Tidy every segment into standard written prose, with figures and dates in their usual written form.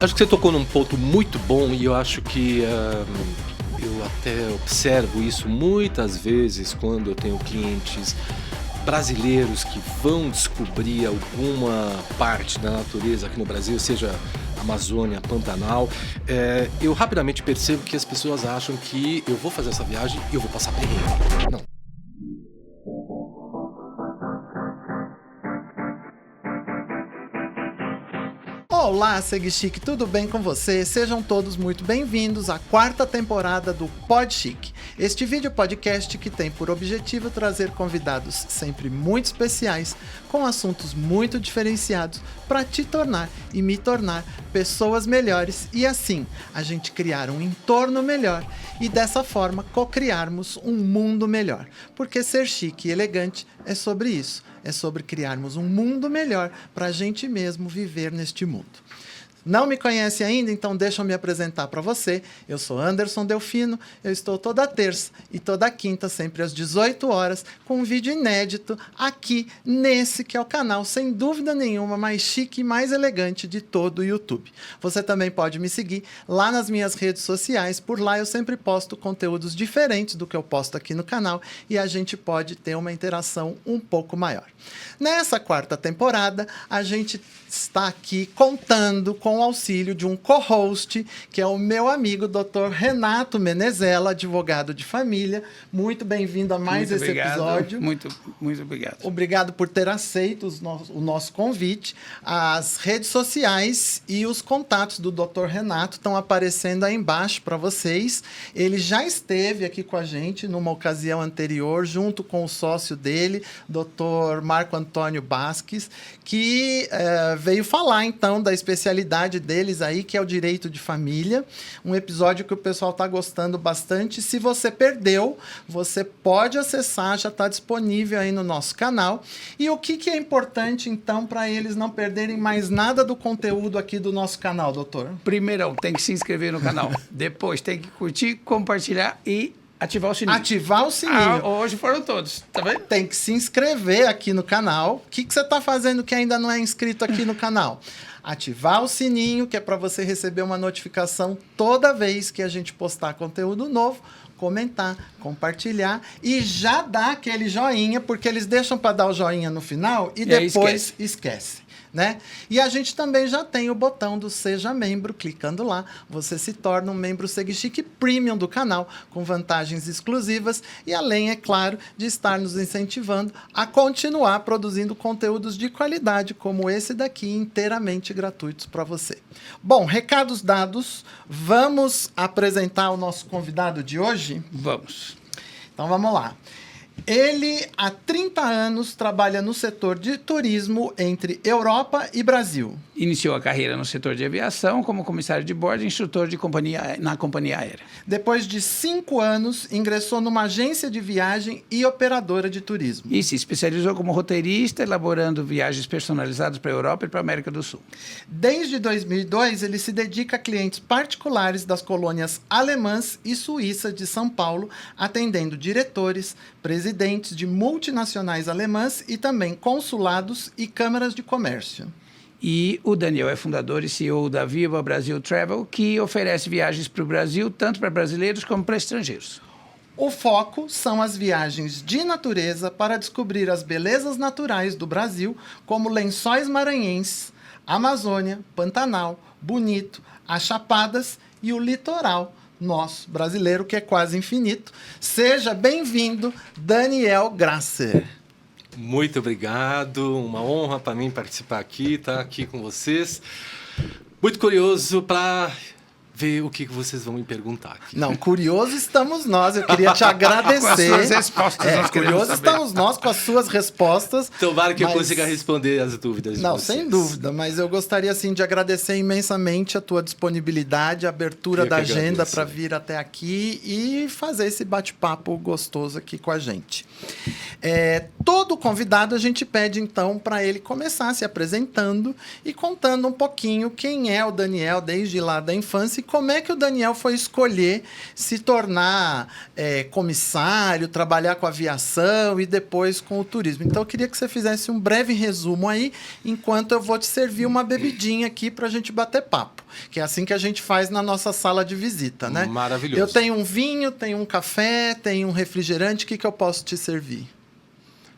Acho que você tocou num ponto muito bom e eu acho que eu até observo isso muitas vezes quando eu tenho clientes brasileiros que vão descobrir alguma parte da natureza aqui no Brasil, seja Amazônia, Pantanal. Eu rapidamente percebo que as pessoas acham que eu vou fazer essa viagem e eu vou passar perrengue. Não. Olá, Segue Chique, tudo bem com você? Sejam todos muito bem-vindos à quarta temporada do Pod Chique. Este vídeo podcast que tem por objetivo trazer convidados sempre muito especiais, com assuntos muito diferenciados, para te tornar e me tornar pessoas melhores e assim a gente criar um entorno melhor e dessa forma co-criarmos um mundo melhor. Porque ser chique e elegante é sobre isso. É sobre criarmos um mundo melhor para a gente mesmo viver neste mundo. Não me conhece ainda? Então deixa eu me apresentar para você. Eu sou Anderson Delfino, eu estou toda terça e toda quinta, sempre às 18 horas, com um vídeo inédito aqui nesse que é o canal, sem dúvida nenhuma, mais chique e mais elegante de todo o YouTube. Você também pode me seguir lá nas minhas redes sociais, por lá eu sempre posto conteúdos diferentes do que eu posto aqui no canal e a gente pode ter uma interação um pouco maior. Nessa quarta temporada, a gente está aqui contando com o auxílio de um co-host, que é o meu amigo Dr. Renato Menezella, advogado de família. Muito bem-vindo a mais esse episódio. Muito obrigado. Obrigado por ter aceito o nosso convite. As redes sociais e os contatos do Dr. Renato estão aparecendo aí embaixo para vocês. Ele já esteve aqui com a gente numa ocasião anterior, junto com o sócio dele, Dr. Marco Antônio Basques, que veio falar, então, da especialidade deles aí, que é o direito de família. Um episódio que o pessoal está gostando bastante. Se você perdeu, você pode acessar, já está disponível aí no nosso canal. E o que é importante, então, para eles não perderem mais nada do conteúdo aqui do nosso canal, doutor? Primeiro, tem que se inscrever no canal. Depois, tem que curtir, compartilhar e ativar o sininho. Ativar o sininho. Hoje foram todos, tá vendo? Tem que se inscrever aqui no canal. O que você está fazendo que ainda não é inscrito aqui no canal? Ativar o sininho, que é para você receber uma notificação toda vez que a gente postar conteúdo novo, comentar, compartilhar e já dar aquele joinha, porque eles deixam para dar o joinha no final e depois esquece. Né? E a gente também já tem o botão do Seja Membro, clicando lá, você se torna um membro Segue Chique Premium do canal, com vantagens exclusivas e além, é claro, de estar nos incentivando a continuar produzindo conteúdos de qualidade como esse daqui, inteiramente gratuitos para você. Bom, recados dados, vamos apresentar o nosso convidado de hoje? Vamos. Então vamos lá. Ele, há 30 anos, trabalha no setor de turismo entre Europa e Brasil. Iniciou a carreira no setor de aviação como comissário de bordo e instrutor de na companhia aérea. Depois de 5 anos, ingressou numa agência de viagem e operadora de turismo. E se especializou como roteirista, elaborando viagens personalizadas para a Europa e para a América do Sul. Desde 2002, ele se dedica a clientes particulares das colônias alemãs e suíça de São Paulo, atendendo diretores, presidentes de multinacionais alemãs e também consulados e câmaras de comércio. E o Daniel é fundador e CEO da Viva Brasil Travel, que oferece viagens para o Brasil, tanto para brasileiros como para estrangeiros. O foco são as viagens de natureza para descobrir as belezas naturais do Brasil, como Lençóis Maranhenses, Amazônia, Pantanal, Bonito, as Chapadas e o litoral nosso brasileiro, que é quase infinito. Seja bem-vindo, Daniel Grasser. Muito obrigado, uma honra para mim participar aqui, estar aqui com vocês. Muito curioso para ver o que vocês vão me perguntar aqui. Não, curioso estamos nós, eu queria te agradecer. Com as suas respostas. Curioso estamos nós com as suas respostas. Tomara que eu consiga responder as dúvidas de vocês. Sem dúvida, mas eu gostaria assim de agradecer imensamente a tua disponibilidade, a abertura da agenda para vir até aqui e fazer esse bate-papo gostoso aqui com a gente. Todo convidado a gente pede então para ele começar se apresentando e contando um pouquinho quem é o Daniel desde lá da infância e como é que o Daniel foi escolher se tornar comissário, trabalhar com aviação e depois com o turismo. Então, eu queria que você fizesse um breve resumo aí, enquanto eu vou te servir uma bebidinha aqui para a gente bater papo, que é assim que a gente faz na nossa sala de visita, né? Maravilhoso. Eu tenho um vinho, tenho um café, tenho um refrigerante, o que eu posso te servir?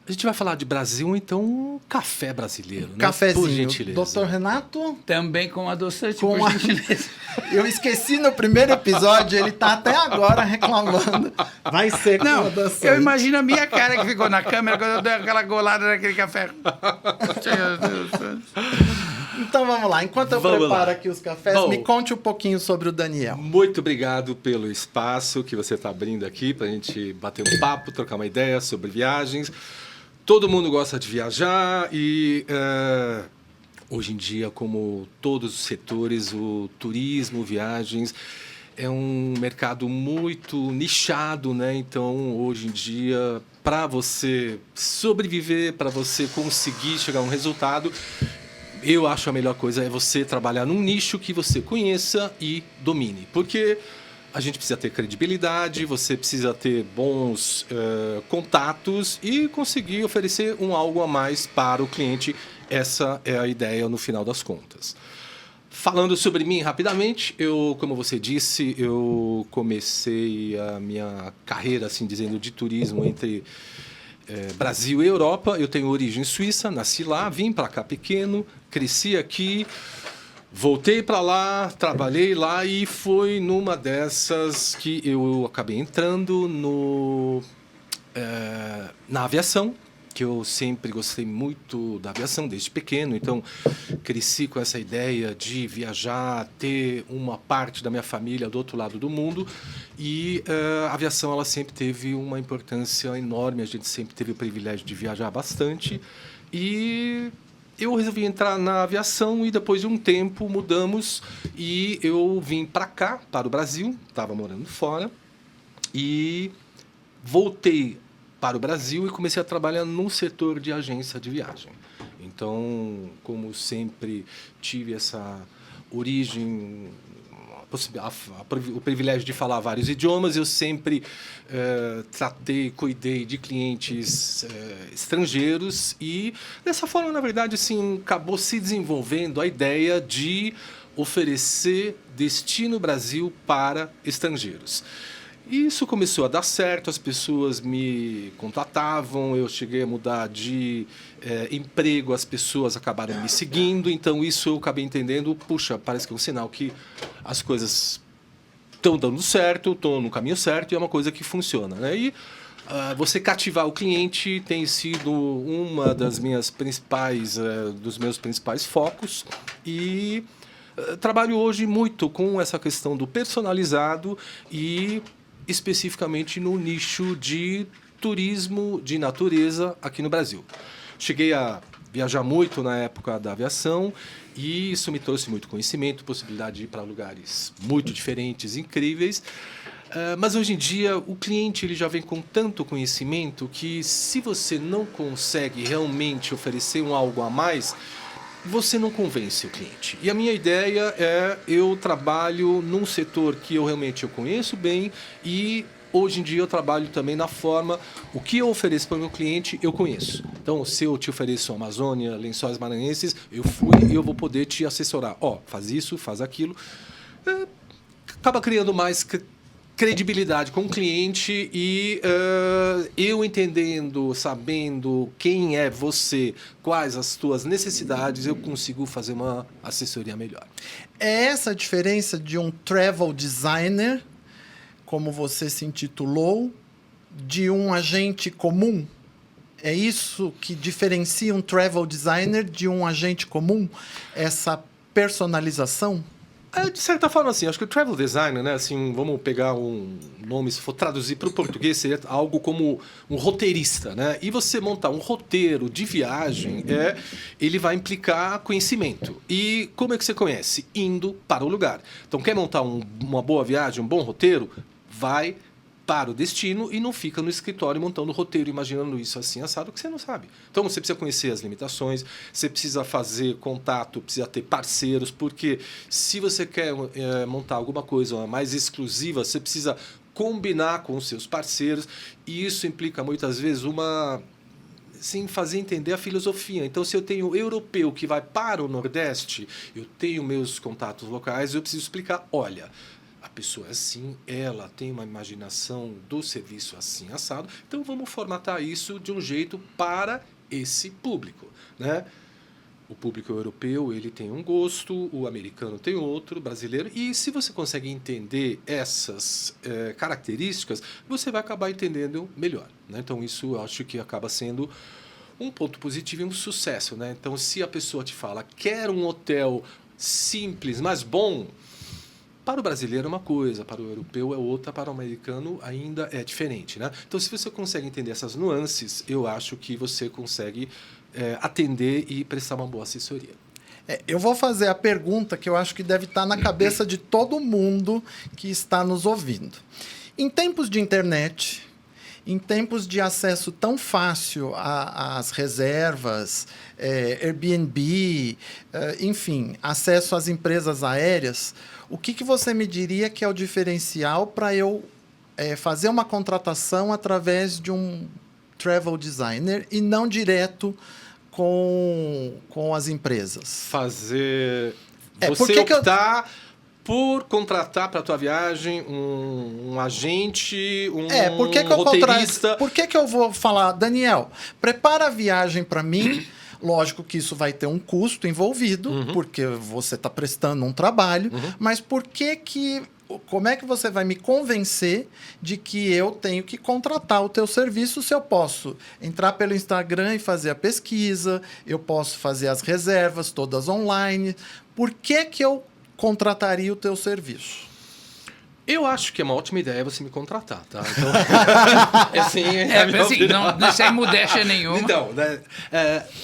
A gente vai falar de Brasil, então um café brasileiro, né? Cafezinho. Por gentileza. Doutor Renato? Também com adoçante, Com por a- gentileza. Eu esqueci no primeiro episódio, ele tá até agora reclamando. Vai ser com Não, adoçante. eu imagino a minha cara que ficou na câmera quando eu dei aquela golada naquele café. Então vamos lá, enquanto eu Vamos preparo lá. aqui os cafés, Bom, me conte um pouquinho sobre o Daniel. Muito obrigado pelo espaço que você está abrindo aqui para a gente bater um papo, trocar uma ideia sobre viagens. Todo mundo gosta de viajar e hoje em dia, como todos os setores, o turismo, viagens, é um mercado muito nichado, né? Então, hoje em dia, para você sobreviver, para você conseguir chegar a um resultado, eu acho a melhor coisa é você trabalhar num nicho que você conheça e domine. Porque a gente precisa ter credibilidade, você precisa ter bons contatos e conseguir oferecer algo a mais para o cliente. Essa é a ideia no final das contas. Falando sobre mim rapidamente, como você disse, eu comecei a minha carreira, assim dizendo, de turismo entre Brasil e Europa. Eu tenho origem suíça, nasci lá, vim para cá pequeno, cresci aqui, voltei para lá, trabalhei lá e foi numa dessas que eu acabei entrando na aviação, que eu sempre gostei muito da aviação desde pequeno, então cresci com essa ideia de viajar, ter uma parte da minha família do outro lado do mundo e a aviação ela sempre teve uma importância enorme, a gente sempre teve o privilégio de viajar bastante e eu resolvi entrar na aviação e depois de um tempo mudamos e eu vim para cá, para o Brasil, estava morando fora e voltei para o Brasil e comecei a trabalhar num setor de agência de viagem. Então, como sempre tive essa origem, o privilégio de falar vários idiomas, eu sempre cuidei de clientes estrangeiros e, dessa forma, na verdade, assim, acabou se desenvolvendo a ideia de oferecer destino Brasil para estrangeiros. Isso começou a dar certo, as pessoas me contatavam, eu cheguei a mudar de emprego, as pessoas acabaram me seguindo, então isso eu acabei entendendo, puxa, parece que é um sinal que as coisas estão dando certo, estão no caminho certo e é uma coisa que funciona, né? E você cativar o cliente tem sido uma das minhas dos meus principais focos e trabalho hoje muito com essa questão do personalizado e especificamente no nicho de turismo de natureza aqui no Brasil. Cheguei a viajar muito na época da aviação e isso me trouxe muito conhecimento, possibilidade de ir para lugares muito diferentes, incríveis. Mas hoje em dia o cliente ele já vem com tanto conhecimento que se você não consegue realmente oferecer algo a mais, você não convence o cliente. E a minha ideia eu trabalho num setor que eu realmente conheço bem e hoje em dia eu trabalho também na forma, o que eu ofereço para o meu cliente, eu conheço. Então, se eu te ofereço Amazônia, Lençóis Maranhenses, eu fui e eu vou poder te assessorar. Faz isso, faz aquilo. Acaba criando mais credibilidade com o cliente e eu entendendo, sabendo quem é você, quais as tuas necessidades, eu consigo fazer uma assessoria melhor. É essa a diferença de um travel designer, como você se intitulou, de um agente comum? É isso que diferencia um travel designer de um agente comum? Essa personalização? De certa forma, assim, acho que o travel designer, né, assim, vamos pegar um nome, se for traduzir para o português, seria algo como um roteirista, né? E você montar um roteiro de viagem, ele vai implicar conhecimento. E como é que você conhece? Indo para o lugar. Então, quer montar uma boa viagem, um bom roteiro? Vai para o destino e não fica no escritório montando roteiro, imaginando isso assim, assado, que você não sabe. Então você precisa conhecer as limitações, você precisa fazer contato, precisa ter parceiros, porque se você quer montar alguma coisa mais exclusiva, você precisa combinar com os seus parceiros, e isso implica muitas vezes sem fazer entender a filosofia. Então, se eu tenho europeu que vai para o Nordeste, eu tenho meus contatos locais, eu preciso explicar, olha, a pessoa é assim, ela tem uma imaginação do serviço assim, assado, então vamos formatar isso de um jeito para esse público, né? O público europeu, ele tem um gosto, o americano tem outro, o brasileiro, e se você consegue entender essas características, você vai acabar entendendo melhor, né? Então, isso eu acho que acaba sendo um ponto positivo e um sucesso, né? Então, se a pessoa te fala, quer um hotel simples, mas bom, para o brasileiro é uma coisa, para o europeu é outra, para o americano ainda é diferente, né? Então, se você consegue entender essas nuances, eu acho que você consegue atender e prestar uma boa assessoria. Eu vou fazer a pergunta que eu acho que deve estar na cabeça de todo mundo que está nos ouvindo. Em tempos de internet, em tempos de acesso tão fácil às reservas, Airbnb, enfim, acesso às empresas aéreas, o que você me diria que é o diferencial para eu fazer uma contratação através de um travel designer e não direto com as empresas? Você optar por contratar para a tua viagem um agente, roteirista. Por que eu vou falar, Daniel, prepara a viagem para mim? Lógico que isso vai ter um custo envolvido, porque você está prestando um trabalho, mas como é que você vai me convencer de que eu tenho que contratar o teu serviço se eu posso entrar pelo Instagram e fazer a pesquisa, eu posso fazer as reservas todas online? Por que eu contrataria o teu serviço? Eu acho que é uma ótima ideia você me contratar, tá? Então, não sem modéstia nenhuma. Então,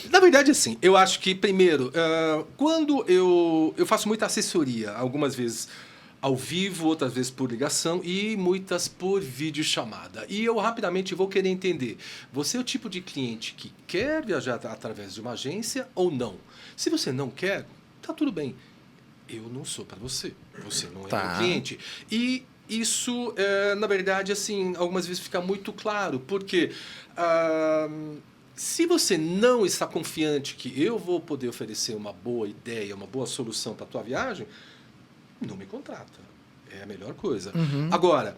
na verdade, assim, eu acho que, primeiro, quando eu faço muita assessoria, algumas vezes ao vivo, outras vezes por ligação e muitas por videochamada. E eu rapidamente vou querer entender, você é o tipo de cliente que quer viajar através de uma agência ou não? Se você não quer, tá tudo bem. Eu não sou para você. Você não é meu cliente. E isso, na verdade, assim, algumas vezes fica muito claro, porque se você não está confiante que eu vou poder oferecer uma boa ideia, uma boa solução para a tua viagem, não me contrata. É a melhor coisa. Agora,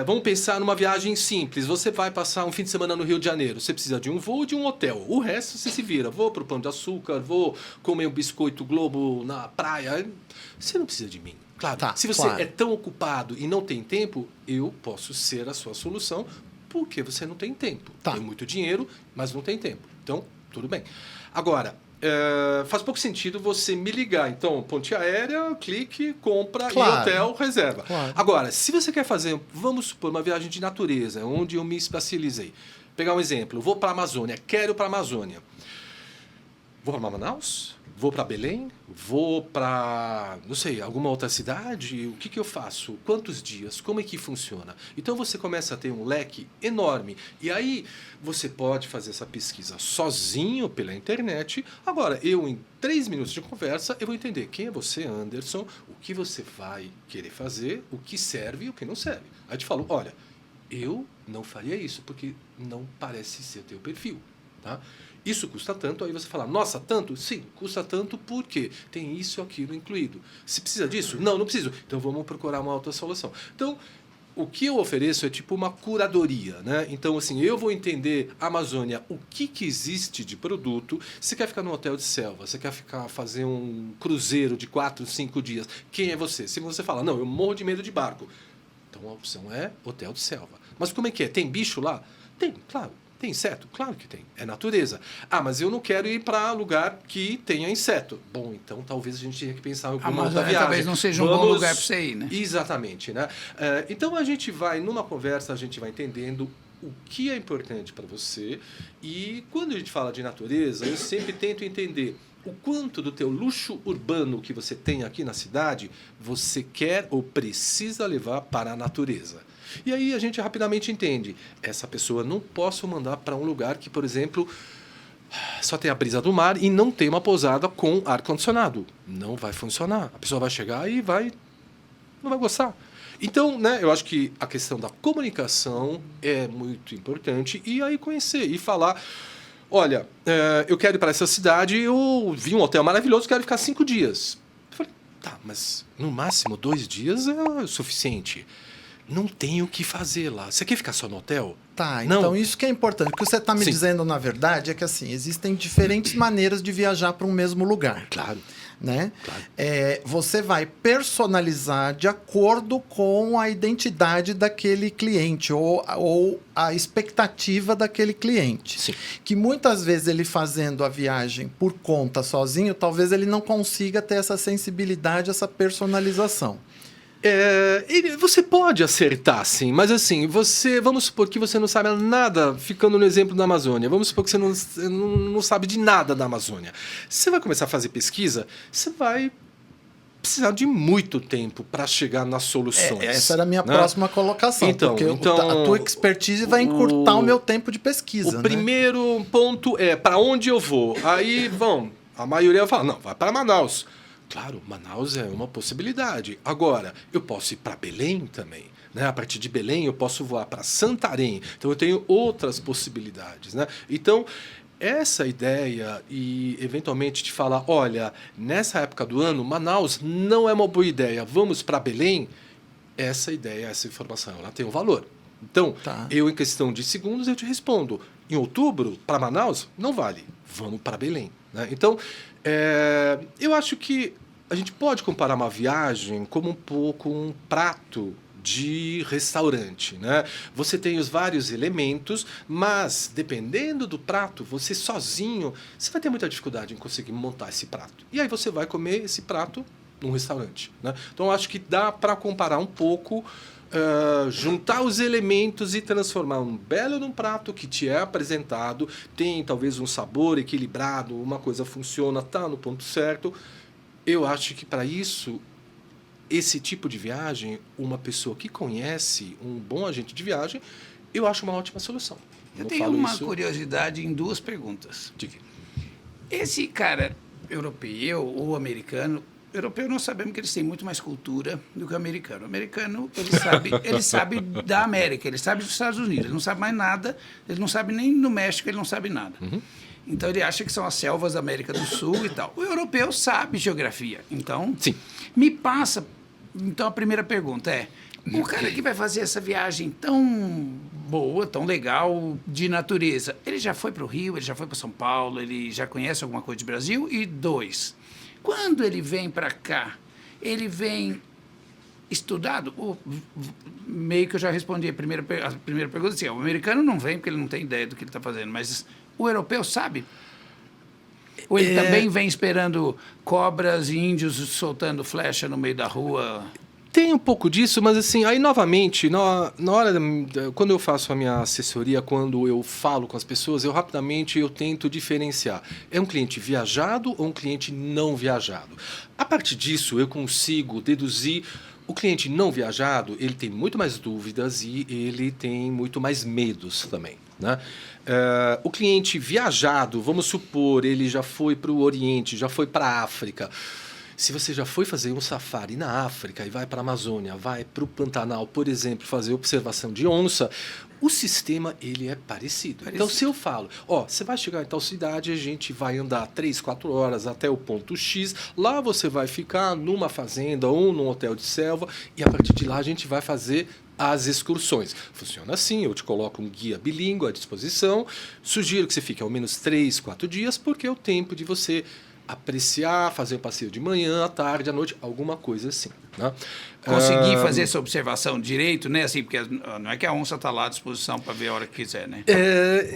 vamos pensar numa viagem simples. Você vai passar um fim de semana no Rio de Janeiro. Você precisa de um voo e de um hotel. O resto você se vira. Vou para o Pão de Açúcar, vou comer um biscoito Globo na praia. Você não precisa de mim. Claro, se você é tão ocupado e não tem tempo, eu posso ser a sua solução, porque você não tem tempo. Tem muito dinheiro, mas não tem tempo. Então, tudo bem. Agora, faz pouco sentido você me ligar. Então, ponte aérea, clique, compra e hotel, reserva. Agora, se você quer fazer, vamos supor, uma viagem de natureza, onde eu me especializei. Pegar um exemplo, vou para a Amazônia, quero ir para a Amazônia. Vou para Manaus? Vou para Belém? Vou para, não sei, alguma outra cidade? O que eu faço? Quantos dias? Como é que funciona? Então você começa a ter um leque enorme. E aí você pode fazer essa pesquisa sozinho pela internet. Agora, em 3 minutos de conversa, eu vou entender quem é você, Anderson, o que você vai querer fazer, o que serve e o que não serve. Aí eu te falo, olha, eu não faria isso, porque não parece ser o teu perfil, tá? Isso custa tanto, aí você fala, nossa, tanto? Sim, custa tanto porque tem isso e aquilo incluído. Se precisa disso? Não preciso. Então vamos procurar uma outra solução. Então, o que eu ofereço é tipo uma curadoria, né? Então, assim, eu vou entender, Amazônia, o que existe de produto. Você quer ficar num hotel de selva, você quer fazer um cruzeiro de 4, 5 dias. Quem é você? Se você fala, não, eu morro de medo de barco. Então a opção é hotel de selva. Mas como é que é? Tem bicho lá? Tem, claro. Tem inseto? Claro que tem. É natureza. Mas eu não quero ir para lugar que tenha inseto. Bom, então talvez a gente tenha que pensar em alguma outra viagem. Talvez não seja um bom lugar para você ir, né? Exatamente, né? Então a gente vai, numa conversa, a gente vai entendendo o que é importante para você. E quando a gente fala de natureza, eu sempre tento entender o quanto do teu luxo urbano que você tem aqui na cidade você quer ou precisa levar para a natureza. E aí a gente rapidamente entende, essa pessoa não posso mandar para um lugar que, por exemplo, só tem a brisa do mar e não tem uma pousada com ar-condicionado. Não vai funcionar. A pessoa vai chegar e não vai gostar. Então, né, eu acho que a questão da comunicação é muito importante. E aí conhecer e falar, olha, eu quero ir para essa cidade, eu vi um hotel maravilhoso, quero ficar 5 dias. Eu falei, tá, mas no máximo 2 dias é o suficiente. Não tem o que fazer lá. Você quer ficar só no hotel? Tá, Não. então isso que é importante. O que você está me Sim. dizendo, na verdade, é que assim, existem diferentes maneiras de viajar para um mesmo lugar. Claro. Né? Claro. Você vai personalizar de acordo com a identidade daquele cliente ou a expectativa daquele cliente. Sim. Que muitas vezes ele fazendo a viagem por conta sozinho, talvez ele não consiga ter essa sensibilidade, essa personalização. Você pode acertar, sim, mas assim, vamos supor que você não sabe nada, ficando no exemplo da Amazônia, vamos supor que você não sabe de nada da Amazônia. Você vai começar a fazer pesquisa, você vai precisar de muito tempo para chegar nas soluções. Essa era a minha né? próxima colocação, porque a tua expertise vai encurtar o meu tempo de pesquisa. O primeiro ponto é para onde eu vou. Aí, a maioria vai falar, não, vai para Manaus. Claro, Manaus é uma possibilidade. Agora, eu posso ir para Belém também. Né? A partir de Belém, eu posso voar para Santarém. Então, eu tenho outras possibilidades. Né? Então, essa ideia e, eventualmente, te falar, olha, nessa época do ano, Manaus não é uma boa ideia. Vamos para Belém? Essa ideia, essa informação, ela tem um valor. Então, eu, em questão de segundos, eu te respondo. Em outubro, para Manaus, não vale. Vamos para Belém. Né? Então, eu acho que a gente pode comparar uma viagem como um pouco um prato de restaurante, né? Você tem os vários elementos, mas dependendo do prato, você sozinho, você vai ter muita dificuldade em conseguir montar esse prato. E aí você vai comer esse prato num restaurante, né? Então, eu acho que dá para comparar um pouco, juntar os elementos e transformar um belo num prato que te é apresentado, tem talvez um sabor equilibrado, uma coisa funciona, tá no ponto certo. Eu acho que para isso, esse tipo de viagem, uma pessoa que conhece, um bom agente de viagem, eu acho uma ótima solução. Eu tenho uma curiosidade em 2 perguntas. Diga. Esse cara europeu ou americano, europeu nós sabemos que eles têm muito mais cultura do que o americano. O americano, ele sabe da América, ele sabe dos Estados Unidos, ele não sabe mais nada, ele não sabe nem no México, ele não sabe nada. Uhum. Então, ele acha que são as selvas da América do Sul e tal. O europeu sabe geografia. Então, sim. Me passa... Então, a primeira pergunta é, o cara que vai fazer essa viagem tão boa, tão legal, de natureza, ele já foi para o Rio, ele já foi para São Paulo, ele já conhece alguma coisa de Brasil? E 2, quando ele vem para cá, ele vem estudado? Meio que eu já respondi a primeira pergunta, assim, o americano não vem porque ele não tem ideia do que ele está fazendo, mas o europeu sabe? Ou ele também vem esperando cobras e índios soltando flecha no meio da rua? Tem um pouco disso, mas assim, aí novamente, na hora, quando eu faço a minha assessoria, quando eu falo com as pessoas, eu tento diferenciar. É um cliente viajado ou um cliente não viajado? A partir disso, eu consigo deduzir. O cliente não viajado, ele tem muito mais dúvidas e ele tem muito mais medos também. Né? O cliente viajado, vamos supor, ele já foi para o Oriente, já foi para a África. Se você já foi fazer um safari na África e vai para a Amazônia, vai para o Pantanal, por exemplo, fazer observação de onça, o sistema ele é parecido. Então, se eu falo, você vai chegar em tal cidade, a gente vai andar 3, 4 horas até o ponto X, lá você vai ficar numa fazenda ou num hotel de selva e a partir de lá a gente vai fazer as excursões. Funciona assim, eu te coloco um guia bilíngue à disposição, sugiro que você fique ao menos 3, 4 dias, porque é o tempo de você apreciar, fazer um passeio de manhã, à tarde, à noite, alguma coisa assim. Né? Conseguir fazer essa observação direito, né? Assim, porque não é que a onça está lá à disposição para ver a hora que quiser, né?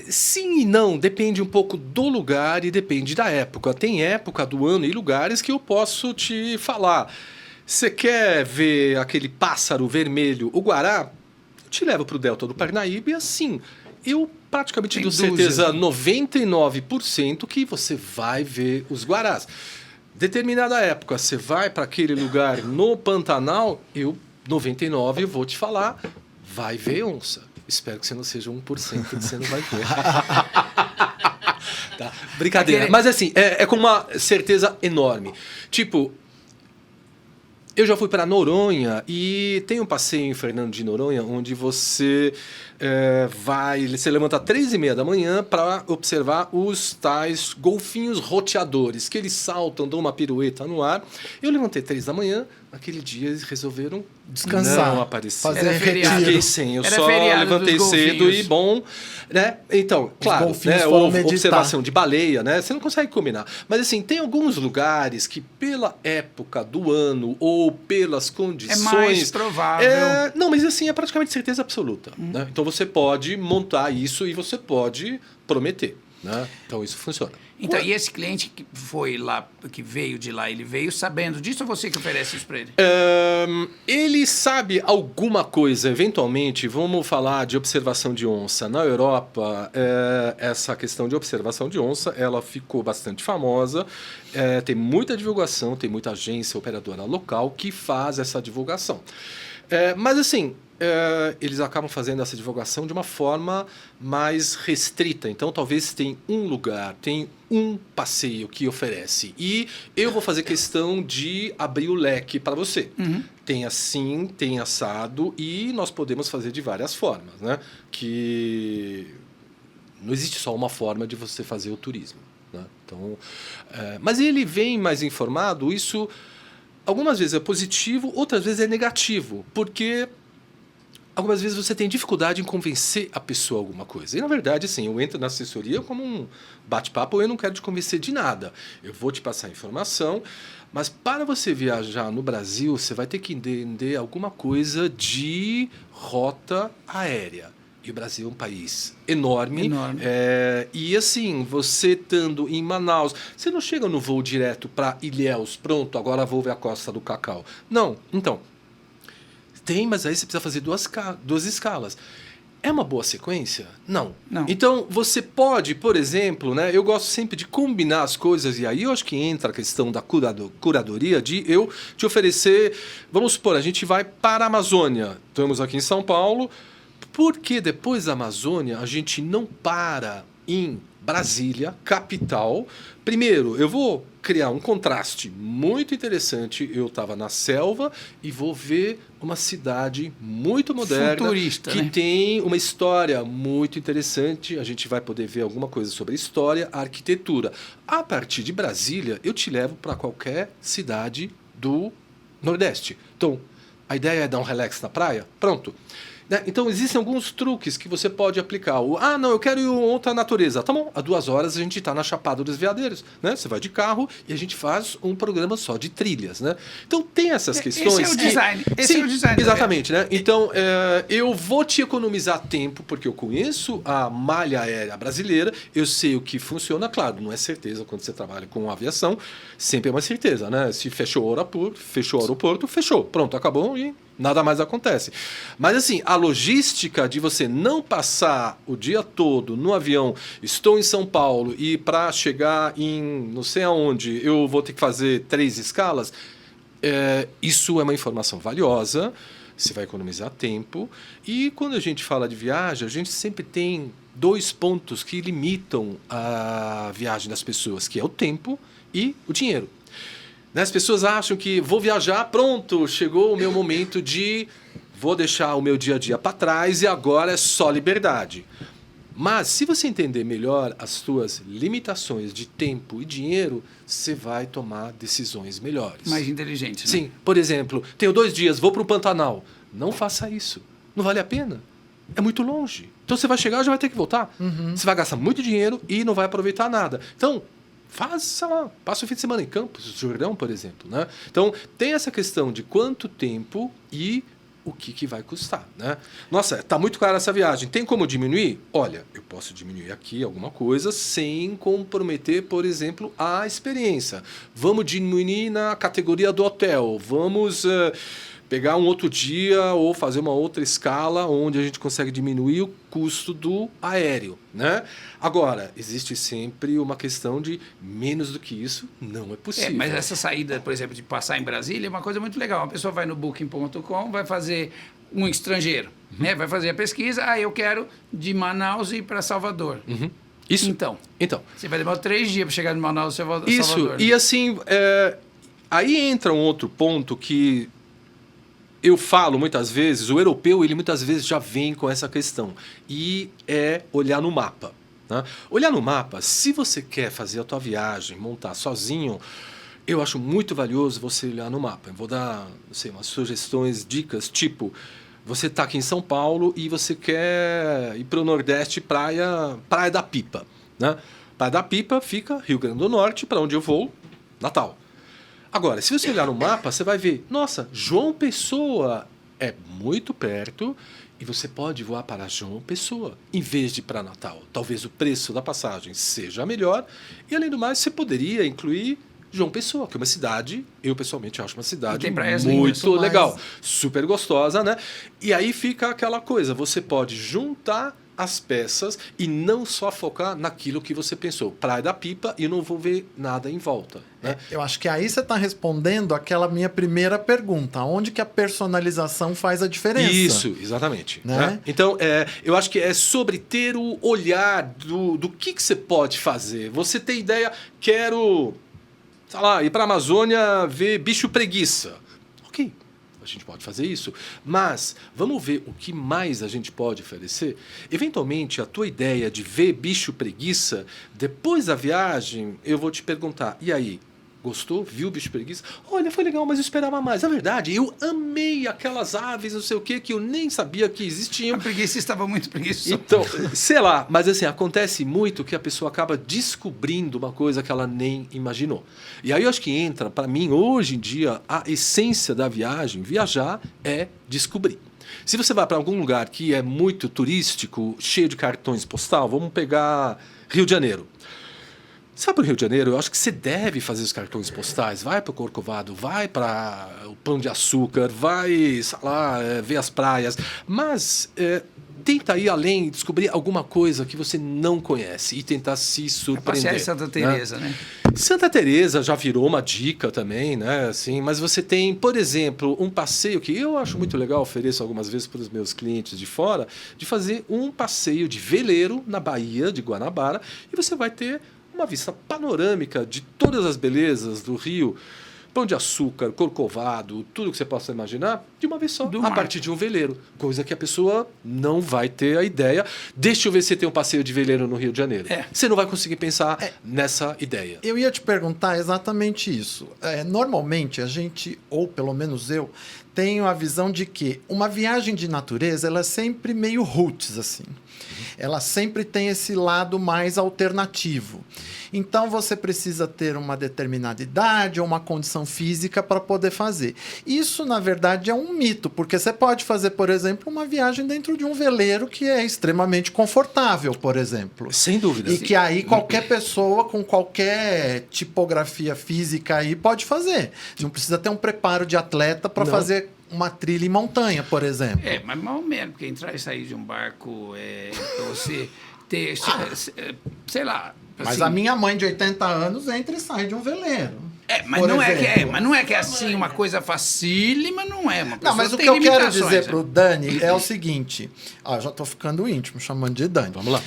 Sim e não, depende um pouco do lugar e depende da época. Tem época do ano e lugares que eu posso te falar. Você quer ver aquele pássaro vermelho, o guará? Eu te levo para o Delta do Parnaíba e assim... eu praticamente Tem tenho dúzias, certeza, né? 99%, que você vai ver os guarás. Determinada época, você vai para aquele lugar no Pantanal, 99%, eu vou te falar, vai ver onça. Espero que você não seja 1% que você não vai ver. Tá? Brincadeira. Mas assim, é com uma certeza enorme. Tipo, eu já fui para Noronha e tem um passeio em Fernando de Noronha onde você você levanta às 3h30 da manhã para observar os tais golfinhos roteadores, que eles saltam, dão uma pirueta no ar. Eu levantei 3 da manhã, naquele dia eles resolveram Descansar, não aparecer. fazer Era feriado. Fiquei sem, eu Era só feriado levantei dos cedo golfinhos. e bom, né? Então, claro, golfinhos né, foram meditar. observação de baleia, né? Você não consegue combinar. Mas assim, tem alguns lugares que pela época do ano ou pelas condições... É mais provável. Não, mas assim, é praticamente certeza absoluta. Né? Então você pode montar isso e você pode prometer. Né? Então isso funciona. Então, e esse cliente que foi lá, que veio de lá, ele veio sabendo disso ou você que oferece isso para ele? Ele sabe alguma coisa, eventualmente, vamos falar de observação de onça. Na Europa, essa questão de observação de onça, ela ficou bastante famosa. Tem muita divulgação, tem muita agência operadora local que faz essa divulgação. Mas assim, eles acabam fazendo essa divulgação de uma forma mais restrita. Então, talvez tem um lugar, tem um passeio que oferece. E eu vou fazer questão de abrir o leque para você. Tem assim, tem assado, e nós podemos fazer de várias formas. Né? Que não existe só uma forma de você fazer o turismo. Né? Então, mas ele vem mais informado, isso algumas vezes é positivo, outras vezes é negativo, porque algumas vezes você tem dificuldade em convencer a pessoa a alguma coisa. E, na verdade, assim, eu entro na assessoria como um bate-papo, eu não quero te convencer de nada. Eu vou te passar informação, mas para você viajar no Brasil, você vai ter que entender alguma coisa de rota aérea. E o Brasil é um país enorme. E assim, você estando em Manaus, você não chega no voo direto para Ilhéus, pronto, agora vou ver a Costa do Cacau. Não, então... Tem, mas aí você precisa fazer duas escalas. É uma boa sequência? Não. Então, você pode, por exemplo, né, eu gosto sempre de combinar as coisas, e aí eu acho que entra a questão da curadoria, de eu te oferecer... Vamos supor, a gente vai para a Amazônia. Estamos aqui em São Paulo. Por que depois da Amazônia a gente não para em Brasília, capital? Primeiro, eu vou criar um contraste muito interessante. Eu estava na selva e vou ver uma cidade muito moderna, futurista, que né? tem uma história muito interessante. A gente vai poder ver alguma coisa sobre a história, a arquitetura. A partir de Brasília, eu te levo para qualquer cidade do Nordeste. Então, a ideia é dar um relax na praia? Pronto. Então, existem alguns truques que você pode aplicar. Não, eu quero ir outra natureza. Tá bom, há 2 horas a gente está na Chapada dos Veadeiros. Né? Você vai de carro e a gente faz um programa só de trilhas. Né? Então, tem essas questões. Esse é o design. Esse é o design. Exatamente. Né? Então, eu vou te economizar tempo, porque eu conheço a malha aérea brasileira, eu sei o que funciona. Claro, não é certeza quando você trabalha com aviação, sempre é uma certeza. Né? Se fechou o aeroporto, fechou. Pronto, acabou e... nada mais acontece. Mas assim, a logística de você não passar o dia todo no avião, estou em São Paulo e para chegar em não sei aonde eu vou ter que fazer 3 escalas, isso é uma informação valiosa, você vai economizar tempo. E quando a gente fala de viagem, a gente sempre tem 2 pontos que limitam a viagem das pessoas, que é o tempo e o dinheiro. As pessoas acham que vou viajar, pronto, chegou o meu momento de... vou deixar o meu dia a dia para trás e agora é só liberdade. Mas se você entender melhor as suas limitações de tempo e dinheiro, você vai tomar decisões melhores. Mais inteligentes, né? Sim, por exemplo, tenho 2 dias, vou para o Pantanal. Não faça isso, não vale a pena. É muito longe. Então você vai chegar e já vai ter que voltar. Você vai gastar muito dinheiro e não vai aproveitar nada. Então... faz, sei lá, passa o fim de semana em Campos, Jordão, por exemplo. Né? Então, tem essa questão de quanto tempo e o que vai custar. Né? Nossa, está muito cara essa viagem. Tem como diminuir? Olha, eu posso diminuir aqui alguma coisa sem comprometer, por exemplo, a experiência. Vamos diminuir na categoria do hotel. Vamos pegar um outro dia ou fazer uma outra escala onde a gente consegue diminuir o custo do aéreo, né? Agora, existe sempre uma questão de menos do que isso não é possível. Mas essa saída, por exemplo, de passar em Brasília é uma coisa muito legal. Uma pessoa vai no booking.com, vai fazer um estrangeiro, né? Vai fazer a pesquisa, eu quero de Manaus ir para Salvador. Isso. Então, você vai levar 3 dias para chegar de Manaus a Salvador. Isso, e assim, aí entra um outro ponto que eu falo muitas vezes, o europeu, ele muitas vezes já vem com essa questão, e é olhar no mapa. Né? Olhar no mapa, se você quer fazer a tua viagem, montar sozinho, eu acho muito valioso você olhar no mapa. Eu vou dar, não sei, umas sugestões, dicas, tipo, você está aqui em São Paulo e você quer ir para o Nordeste, Praia da Pipa. Né? Praia da Pipa fica Rio Grande do Norte, para onde eu vou, Natal. Agora, se você olhar no mapa, você vai ver, nossa, João Pessoa é muito perto e você pode voar para João Pessoa em vez de para Natal. Talvez o preço da passagem seja melhor e, além do mais, você poderia incluir João Pessoa, que é uma cidade, eu pessoalmente acho uma cidade muito legal, super gostosa, né? E aí fica aquela coisa, você pode juntar as peças e não só focar naquilo que você pensou. Praia da Pipa e eu não vou ver nada em volta. Né? Eu acho que aí você está respondendo aquela minha primeira pergunta. Onde que a personalização faz a diferença? Isso, exatamente. Né? Então, eu acho que é sobre ter o olhar do que você pode fazer. Você tem ideia, quero, sei lá, ir para a Amazônia ver bicho preguiça. Ok. A gente pode fazer isso, mas vamos ver o que mais a gente pode oferecer. Eventualmente, a tua ideia de ver bicho preguiça, depois da viagem, eu vou te perguntar, e aí, gostou? Viu o bicho preguiça? Olha, foi legal, mas eu esperava mais. Na verdade, eu amei aquelas aves, não sei o quê, que eu nem sabia que existiam. A preguiça estava muito preguiçosa. Então, sei lá, mas assim, acontece muito que a pessoa acaba descobrindo uma coisa que ela nem imaginou. E aí eu acho que entra, para mim, hoje em dia, a essência da viagem, viajar é descobrir. Se você vai para algum lugar que é muito turístico, cheio de cartões postal, vamos pegar Rio de Janeiro. Você vai para o Rio de Janeiro, eu acho que você deve fazer os cartões postais. Vai para o Corcovado, vai para o Pão de Açúcar, vai, sei lá, ver as praias. Mas tenta ir além, descobrir alguma coisa que você não conhece e tentar se surpreender. Passear em Santa Teresa, né? Santa Teresa já virou uma dica também, né? Assim, mas você tem, por exemplo, um passeio que eu acho muito legal, ofereço algumas vezes para os meus clientes de fora, de fazer um passeio de veleiro na Baía de Guanabara e você vai ter uma vista panorâmica de todas as belezas do Rio, Pão de Açúcar, Corcovado, tudo que você possa imaginar, de uma vez só, a partir de um veleiro. Coisa que a pessoa não vai ter a ideia. Deixa eu ver se tem um passeio de veleiro no Rio de Janeiro. Você não vai conseguir pensar nessa ideia. Eu ia te perguntar exatamente isso. Normalmente a gente, ou pelo menos eu, tenho a visão de que uma viagem de natureza ela é sempre meio roots, assim. Ela sempre tem esse lado mais alternativo. Então, você precisa ter uma determinada idade ou uma condição física para poder fazer. Isso, na verdade, é um mito, porque você pode fazer, por exemplo, uma viagem dentro de um veleiro que é extremamente confortável, por exemplo. Sem dúvida. E que aí qualquer pessoa com qualquer tipografia física aí pode fazer. Não precisa ter um preparo de atleta para fazer uma trilha em montanha, por exemplo. Mas mal menos, porque entrar e sair de um barco para você ter, sei lá... Mas assim, a minha mãe de 80 anos entra e sai de um veleiro. Mas não é que é assim uma coisa facílima, não é. Uma não, mas o que eu quero dizer pro Dani é o seguinte. Já estou ficando íntimo, chamando de Dani. Vamos lá.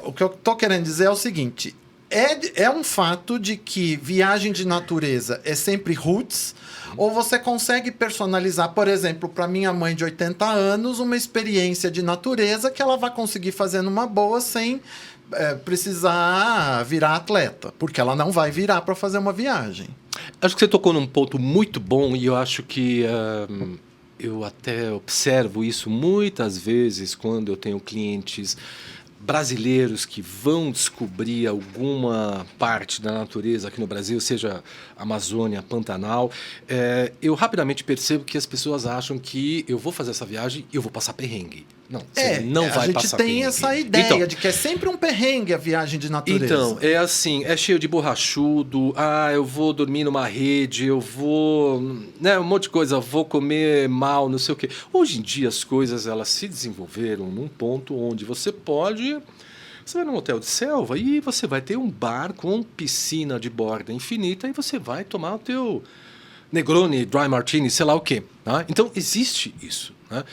O que eu estou querendo dizer é o seguinte. É um fato de que viagem de natureza é sempre roots, ou você consegue personalizar, por exemplo, para minha mãe de 80 anos, uma experiência de natureza que ela vai conseguir fazer numa boa sem precisar virar atleta, porque ela não vai virar para fazer uma viagem. Acho que você tocou num ponto muito bom e eu acho que eu até observo isso muitas vezes quando eu tenho clientes brasileiros que vão descobrir alguma parte da natureza aqui no Brasil, seja Amazônia, Pantanal, eu rapidamente percebo que as pessoas acham que eu vou fazer essa viagem e eu vou passar perrengue. Não, você não vai passar A gente tem perrengue. essa ideia Então, de que é sempre um perrengue a viagem de natureza. Então, é assim, é cheio de borrachudo, eu vou dormir numa rede, eu vou, né, um monte de coisa, vou comer mal, não sei o quê. Hoje em dia as coisas, elas se desenvolveram num ponto onde você vai num hotel de selva e você vai ter um bar com piscina de borda infinita e você vai tomar o teu Negroni, Dry Martini, sei lá o quê. Tá? Então, existe isso. Né?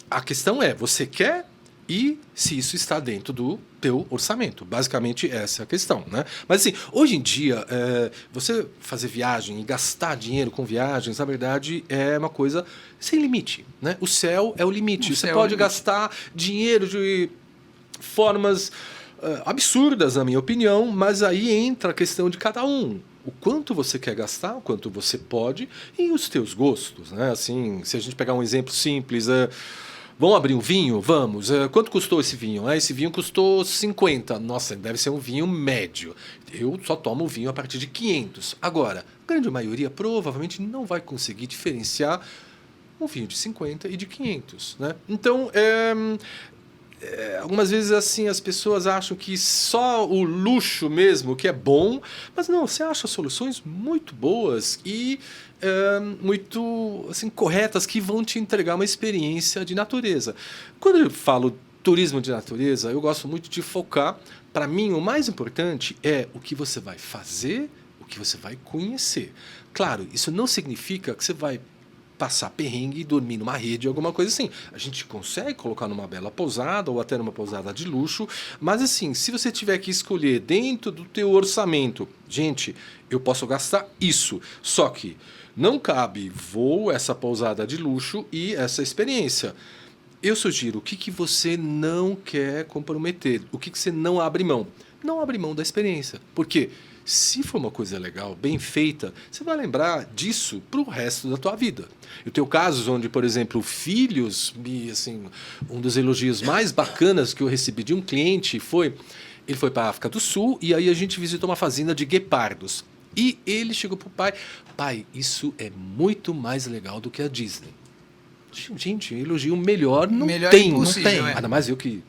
A questão é, você quer e se isso está dentro do teu orçamento. Basicamente, essa é a questão. Né? Mas, assim, hoje em dia, você fazer viagem e gastar dinheiro com viagens, na verdade, é uma coisa sem limite. Né? O céu é o limite. Você pode gastar dinheiro de formas absurdas, na minha opinião, mas aí entra a questão de cada um. O quanto você quer gastar, o quanto você pode e os teus gostos. Né? Assim, se a gente pegar um exemplo simples... Vamos abrir um vinho? Vamos. Quanto custou esse vinho? Esse vinho custou 50. Nossa, deve ser um vinho médio. Eu só tomo vinho a partir de 500. Agora, a grande maioria provavelmente não vai conseguir diferenciar um vinho de 50 e de 500. Né? Então, algumas vezes assim as pessoas acham que só o luxo mesmo que é bom, mas não, você acha soluções muito boas e muito assim, corretas que vão te entregar uma experiência de natureza. Quando eu falo turismo de natureza, eu gosto muito de focar, para mim o mais importante é o que você vai fazer, o que você vai conhecer. Claro, isso não significa que você vai passar perrengue e dormir numa rede, alguma coisa assim. A gente consegue colocar numa bela pousada ou até numa pousada de luxo, mas assim, se você tiver que escolher dentro do teu orçamento, gente, eu posso gastar isso, só que não cabe voo, essa pousada de luxo e essa experiência. Eu sugiro o que você não quer comprometer, o que você não abre mão. Não abre mão da experiência, porque se for uma coisa legal, bem feita, você vai lembrar disso para o resto da tua vida. Eu tenho casos onde, por exemplo, filhos, assim, um dos elogios mais bacanas que eu recebi de um cliente ele foi para a África do Sul e aí a gente visitou uma fazenda de guepardos. E ele chegou para o pai, isso é muito mais legal do que a Disney. Gente, elogio melhor não tem. Não tem. Ainda mais eu que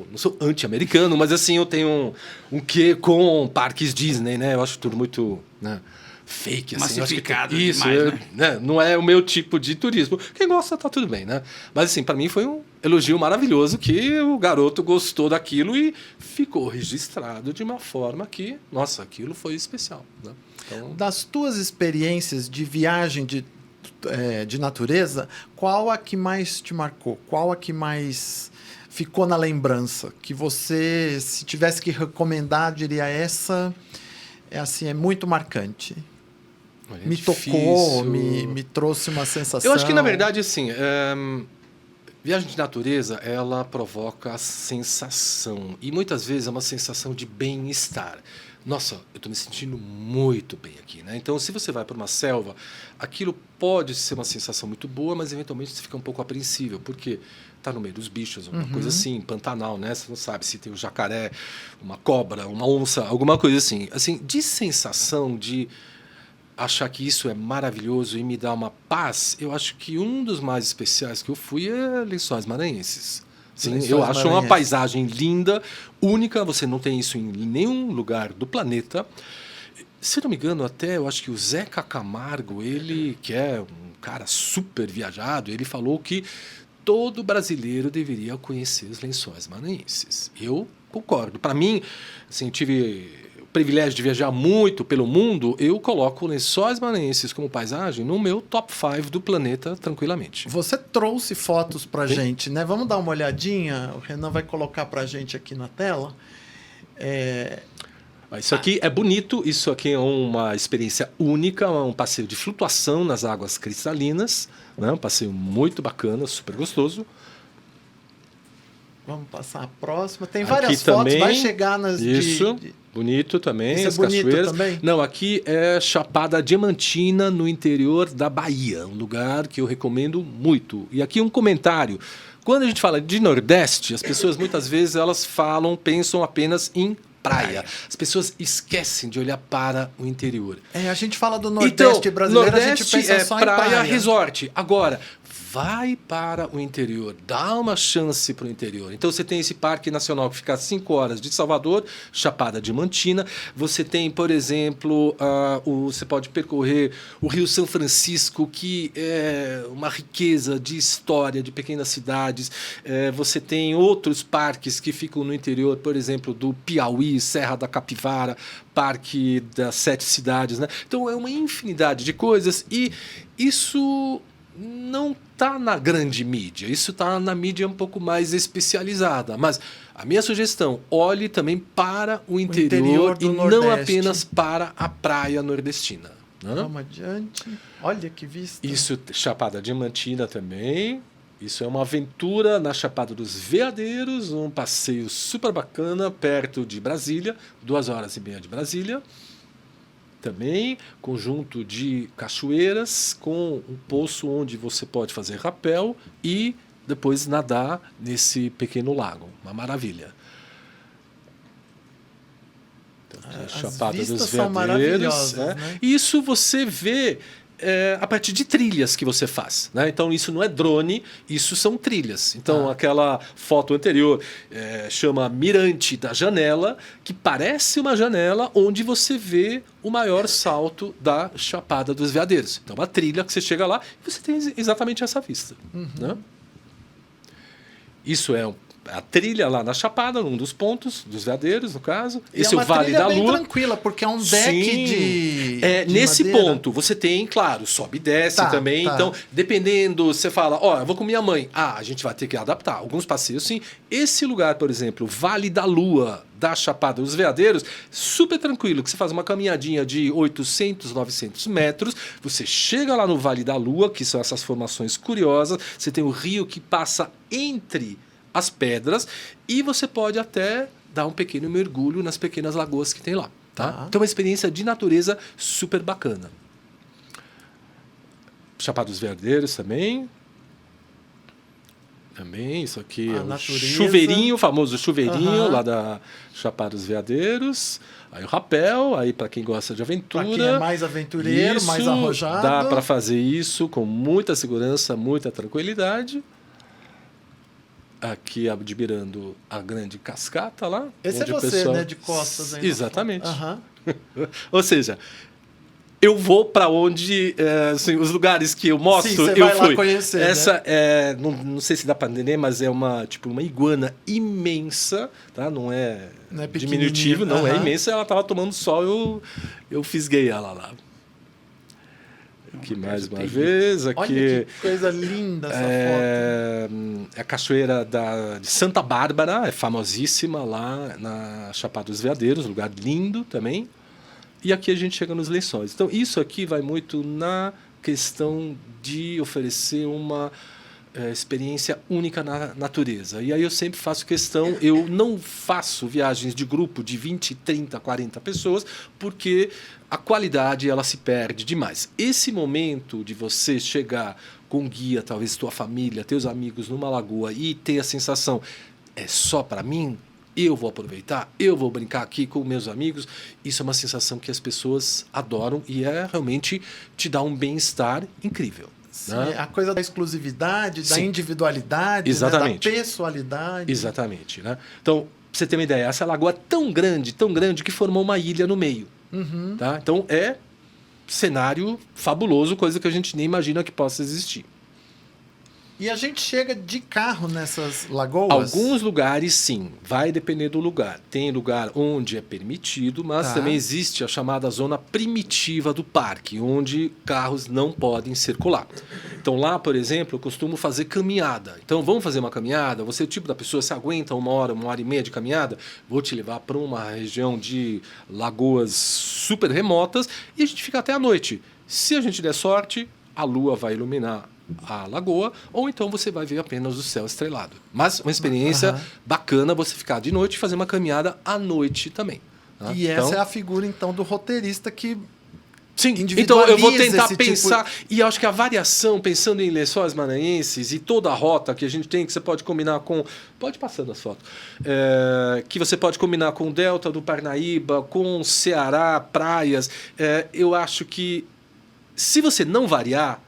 não sou anti-americano, mas assim, eu tenho um quê com parques Disney, né? Eu acho tudo muito, né, fake. Assim. Massificado isso, demais, né? Não é o meu tipo de turismo. Quem gosta, tá tudo bem, né? Mas assim, para mim foi um elogio maravilhoso que o garoto gostou daquilo e ficou registrado de uma forma que, nossa, aquilo foi especial. Né? Então, das tuas experiências de viagem de natureza, qual a que mais te marcou? Qual a que mais ficou na lembrança? Que você, se tivesse que recomendar, diria essa é muito marcante. Me tocou, me trouxe uma sensação. Eu acho que, na verdade, assim, viagem de natureza, ela provoca a sensação. E muitas vezes é uma sensação de bem-estar. Nossa, eu estou me sentindo muito bem aqui, né? Então, se você vai para uma selva, aquilo pode ser uma sensação muito boa, mas eventualmente você fica um pouco apreensível, porque está no meio dos bichos, alguma coisa assim, Pantanal, né? Você não sabe se tem um jacaré, uma cobra, uma onça, alguma coisa assim. Assim, de sensação de achar que isso é maravilhoso e me dá uma paz, eu acho que um dos mais especiais que eu fui é Lençóis Maranhenses. Sim, eu acho uma paisagem linda, única, você não tem isso em nenhum lugar do planeta. Se não me engano, até eu acho que o Zeca Camargo, ele que é um cara super viajado, ele falou que todo brasileiro deveria conhecer os Lençóis Maranhenses. Eu concordo. Para mim, assim, eu tive o privilégio de viajar muito pelo mundo, eu coloco Lençóis Maranhenses como paisagem no meu top 5 do planeta tranquilamente. Você trouxe fotos pra gente, né? Vamos dar uma olhadinha? O Renan vai colocar pra gente aqui na tela. Isso aqui é bonito, isso aqui é uma experiência única, um passeio de flutuação nas águas cristalinas, né? Um passeio muito bacana, super gostoso. Vamos passar a próxima. Tem várias aqui fotos, também, vai chegar nas... Isso, bonito também, isso as é bonito cachoeiras. Também? Não, aqui é Chapada Diamantina, no interior da Bahia, um lugar que eu recomendo muito. E aqui um comentário. Quando a gente fala de Nordeste, as pessoas muitas vezes elas pensam apenas em praia. As pessoas esquecem de olhar para o interior. A gente fala do Nordeste brasileiro, Nordeste a gente pensa só praia, em praia. resort. Agora, vai para o interior, dá uma chance para o interior. Então você tem esse Parque Nacional que fica a 5 horas de Salvador, Chapada Diamantina. Você tem, por exemplo, você pode percorrer o Rio São Francisco, que é uma riqueza de história, de pequenas cidades. Você tem outros parques que ficam no interior, por exemplo, do Piauí, Serra da Capivara, Parque das 7 Cidades, né? Então é uma infinidade de coisas e isso não está na grande mídia, isso está na mídia um pouco mais especializada. Mas a minha sugestão, olhe também para o interior e Nordeste. não apenas para a praia nordestina. Né? Vamos adiante. Olha que vista. Isso, Chapada Diamantina também. Isso é uma aventura na Chapada dos Veadeiros, um passeio super bacana, perto de Brasília, 2h30 de Brasília. Também, conjunto de cachoeiras com um poço onde você pode fazer rapel e depois nadar nesse pequeno lago. Uma maravilha. Então, Chapada dos são Veadeiros. maravilhosas, né? Isso você vê a partir de trilhas que você faz. Né? Então, isso não é drone, isso são trilhas. Então, aquela foto anterior chama Mirante da Janela, que parece uma janela onde você vê o maior salto da Chapada dos Veadeiros. Então, uma trilha que você chega lá e você tem exatamente essa vista. Né? Isso é a trilha lá na Chapada, num dos pontos dos Veadeiros, no caso. Esse é o Vale da Lua. Bem tranquila, porque é um deck de nesse madeira. ponto, você tem, claro, sobe e desce também. Tá. Então, dependendo, você fala, eu vou com minha mãe. A gente vai ter que adaptar. Alguns passeios, sim. Esse lugar, por exemplo, Vale da Lua, da Chapada dos Veadeiros, super tranquilo, que você faz uma caminhadinha de 800, 900 metros, você chega lá no Vale da Lua, que são essas formações curiosas, você tem o rio que passa entre as pedras e você pode até dar um pequeno mergulho nas pequenas lagoas que tem lá. Tá? Então é uma experiência de natureza super bacana. Chapada dos Veadeiros também. Também, isso aqui é o chuveirinho, o famoso chuveirinho lá da Chapada dos Veadeiros. Aí o rapel, aí para quem gosta de aventura. Para quem é mais aventureiro, mais arrojado. Dá para fazer isso com muita segurança, muita tranquilidade. Aqui admirando a grande cascata lá. Esse é você, pessoal... né? De costas. Aí exatamente. Ou seja, eu vou para onde... assim, os lugares que eu mostro, sim, eu vai fui. Lá conhecer, essa é... Não sei se dá para entender, mas é uma iguana imensa, tá? Não é diminutivo, não é imensa. Ela estava tomando sol, eu fisguei ela lá. Aqui mais uma vez. Aqui, olha que coisa linda essa foto. É a cachoeira de Santa Bárbara, é famosíssima lá na Chapada dos Veadeiros, lugar lindo também. E aqui a gente chega nos Lençóis. Então, isso aqui vai muito na questão de oferecer uma experiência única na natureza. E aí eu sempre faço questão, eu não faço viagens de grupo de 20, 30, 40 pessoas, porque a qualidade ela se perde demais. Esse momento de você chegar com guia, talvez tua família, teus amigos numa lagoa e ter a sensação, é só para mim? Eu vou aproveitar, eu vou brincar aqui com meus amigos. Isso é uma sensação que as pessoas adoram e realmente te dá um bem-estar incrível. Sim, a coisa da exclusividade, da individualidade, né, da pessoalidade. Exatamente. Né? Então, pra você ter uma ideia, essa lagoa é tão grande, que formou uma ilha no meio. Tá? Então, é cenário fabuloso, coisa que a gente nem imagina que possa existir. E a gente chega de carro nessas lagoas? Alguns lugares, sim. Vai depender do lugar. Tem lugar onde é permitido, mas também existe a chamada zona primitiva do parque, onde carros não podem circular. Então, lá, por exemplo, eu costumo fazer caminhada. Então, vamos fazer uma caminhada? Você é o tipo da pessoa, se aguenta 1h e meia de caminhada? Vou te levar para uma região de lagoas super remotas e a gente fica até a noite. Se a gente der sorte, a lua vai iluminar a lagoa, ou então você vai ver apenas o céu estrelado. Mas uma experiência bacana você ficar de noite e fazer uma caminhada à noite também. Tá? E essa é a figura, então, do roteirista que então eu vou tentar pensar, e acho que a variação, pensando em Lençóis Maranhenses e toda a rota que a gente tem, que você pode combinar com... Pode passando as fotos. Que você pode combinar com o Delta do Parnaíba, com Ceará, praias. Eu acho que se você não variar,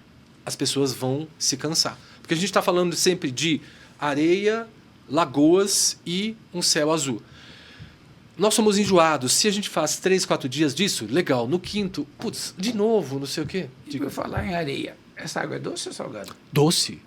as pessoas vão se cansar. Porque a gente está falando sempre de areia, lagoas e um céu azul. Nós somos enjoados. Se a gente faz 3, 4 dias disso, legal. No quinto, putz, de novo, não sei o quê. E por falar em areia, essa água é doce ou salgada? Doce.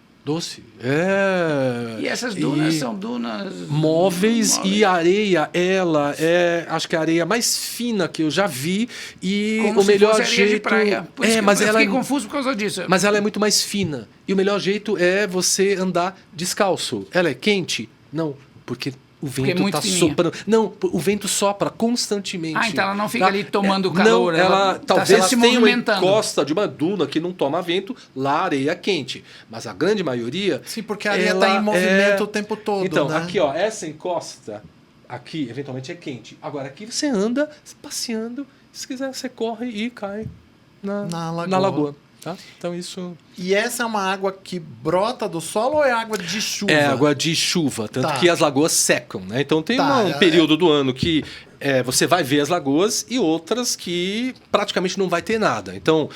É. E essas dunas são dunas móveis e a areia, ela é, acho que a areia mais fina que eu já vi e como o melhor se fosse areia jeito de praia. Por isso mas eu ela fiquei confuso por causa disso. Mas ela é muito mais fina e o melhor jeito é você andar descalço. Ela é quente? Não, porque o vento está soprando. Não, o vento sopra constantemente. Então ela não fica ali tomando calor. Não, ela talvez se tenha uma movimentando. encosta de uma duna que não toma vento, lá a areia é quente. Mas a grande maioria... Sim, porque a areia está em movimento o tempo todo. Então, né? aqui, ó, essa encosta, aqui, eventualmente é quente. Agora, aqui você anda passeando, se quiser você corre e cai na lagoa. Tá? Então isso... E essa é uma água que brota do solo ou é água de chuva? É água de chuva, tanto que as lagoas secam, né? Então tem um período do ano que você vai ver as lagoas e outras que praticamente não vai ter nada. Então,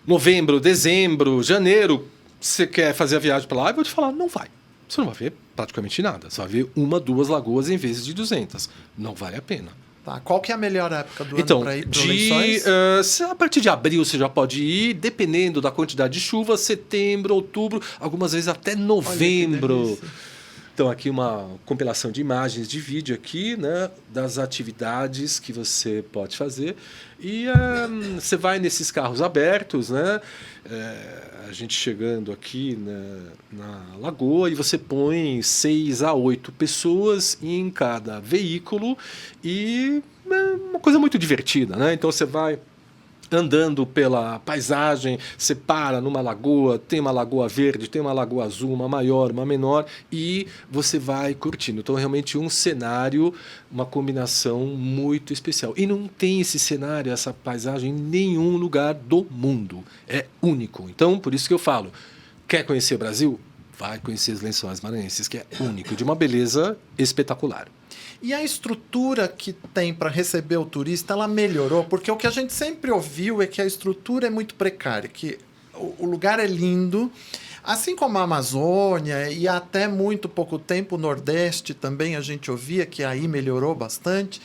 novembro, dezembro, janeiro, você quer fazer a viagem para lá, eu vou te falar, não vai. Você não vai ver praticamente nada. Você vai ver 1, 2 lagoas em vez de 200. Não vale a pena. Tá. Qual que é a melhor época do ano para ir para Lençóis? A partir de abril você já pode ir, dependendo da quantidade de chuva, setembro, outubro, algumas vezes até novembro. Então aqui uma compilação de imagens de vídeo aqui, né, das atividades que você pode fazer. E você vai nesses carros abertos, né? A gente chegando aqui na lagoa e você põe 6 a 8 pessoas em cada veículo e é uma coisa muito divertida, né? Então você vai andando pela paisagem, você para numa lagoa, tem uma lagoa verde, tem uma lagoa azul, uma maior, uma menor, e você vai curtindo. Então, realmente um cenário, uma combinação muito especial. E não tem esse cenário, essa paisagem em nenhum lugar do mundo. É único. Então, por isso que eu falo, quer conhecer o Brasil? Vai conhecer os Lençóis Maranhenses, que é único, de uma beleza espetacular. E a estrutura que tem para receber o turista, ela melhorou? Porque o que a gente sempre ouviu é que a estrutura é muito precária, que o lugar é lindo, assim como a Amazônia e até muito pouco tempo o Nordeste também a gente ouvia que aí melhorou bastante.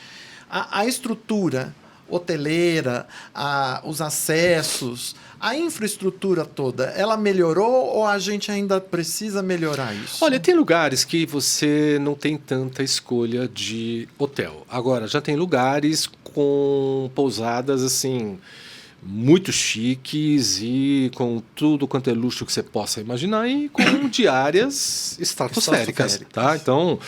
A estrutura hoteleira, os acessos, a infraestrutura toda, ela melhorou ou a gente ainda precisa melhorar isso? Olha, tem lugares que você não tem tanta escolha de hotel. Agora, já tem lugares com pousadas assim muito chiques e com tudo quanto é luxo que você possa imaginar e com diárias estratosféricas, tá? Então,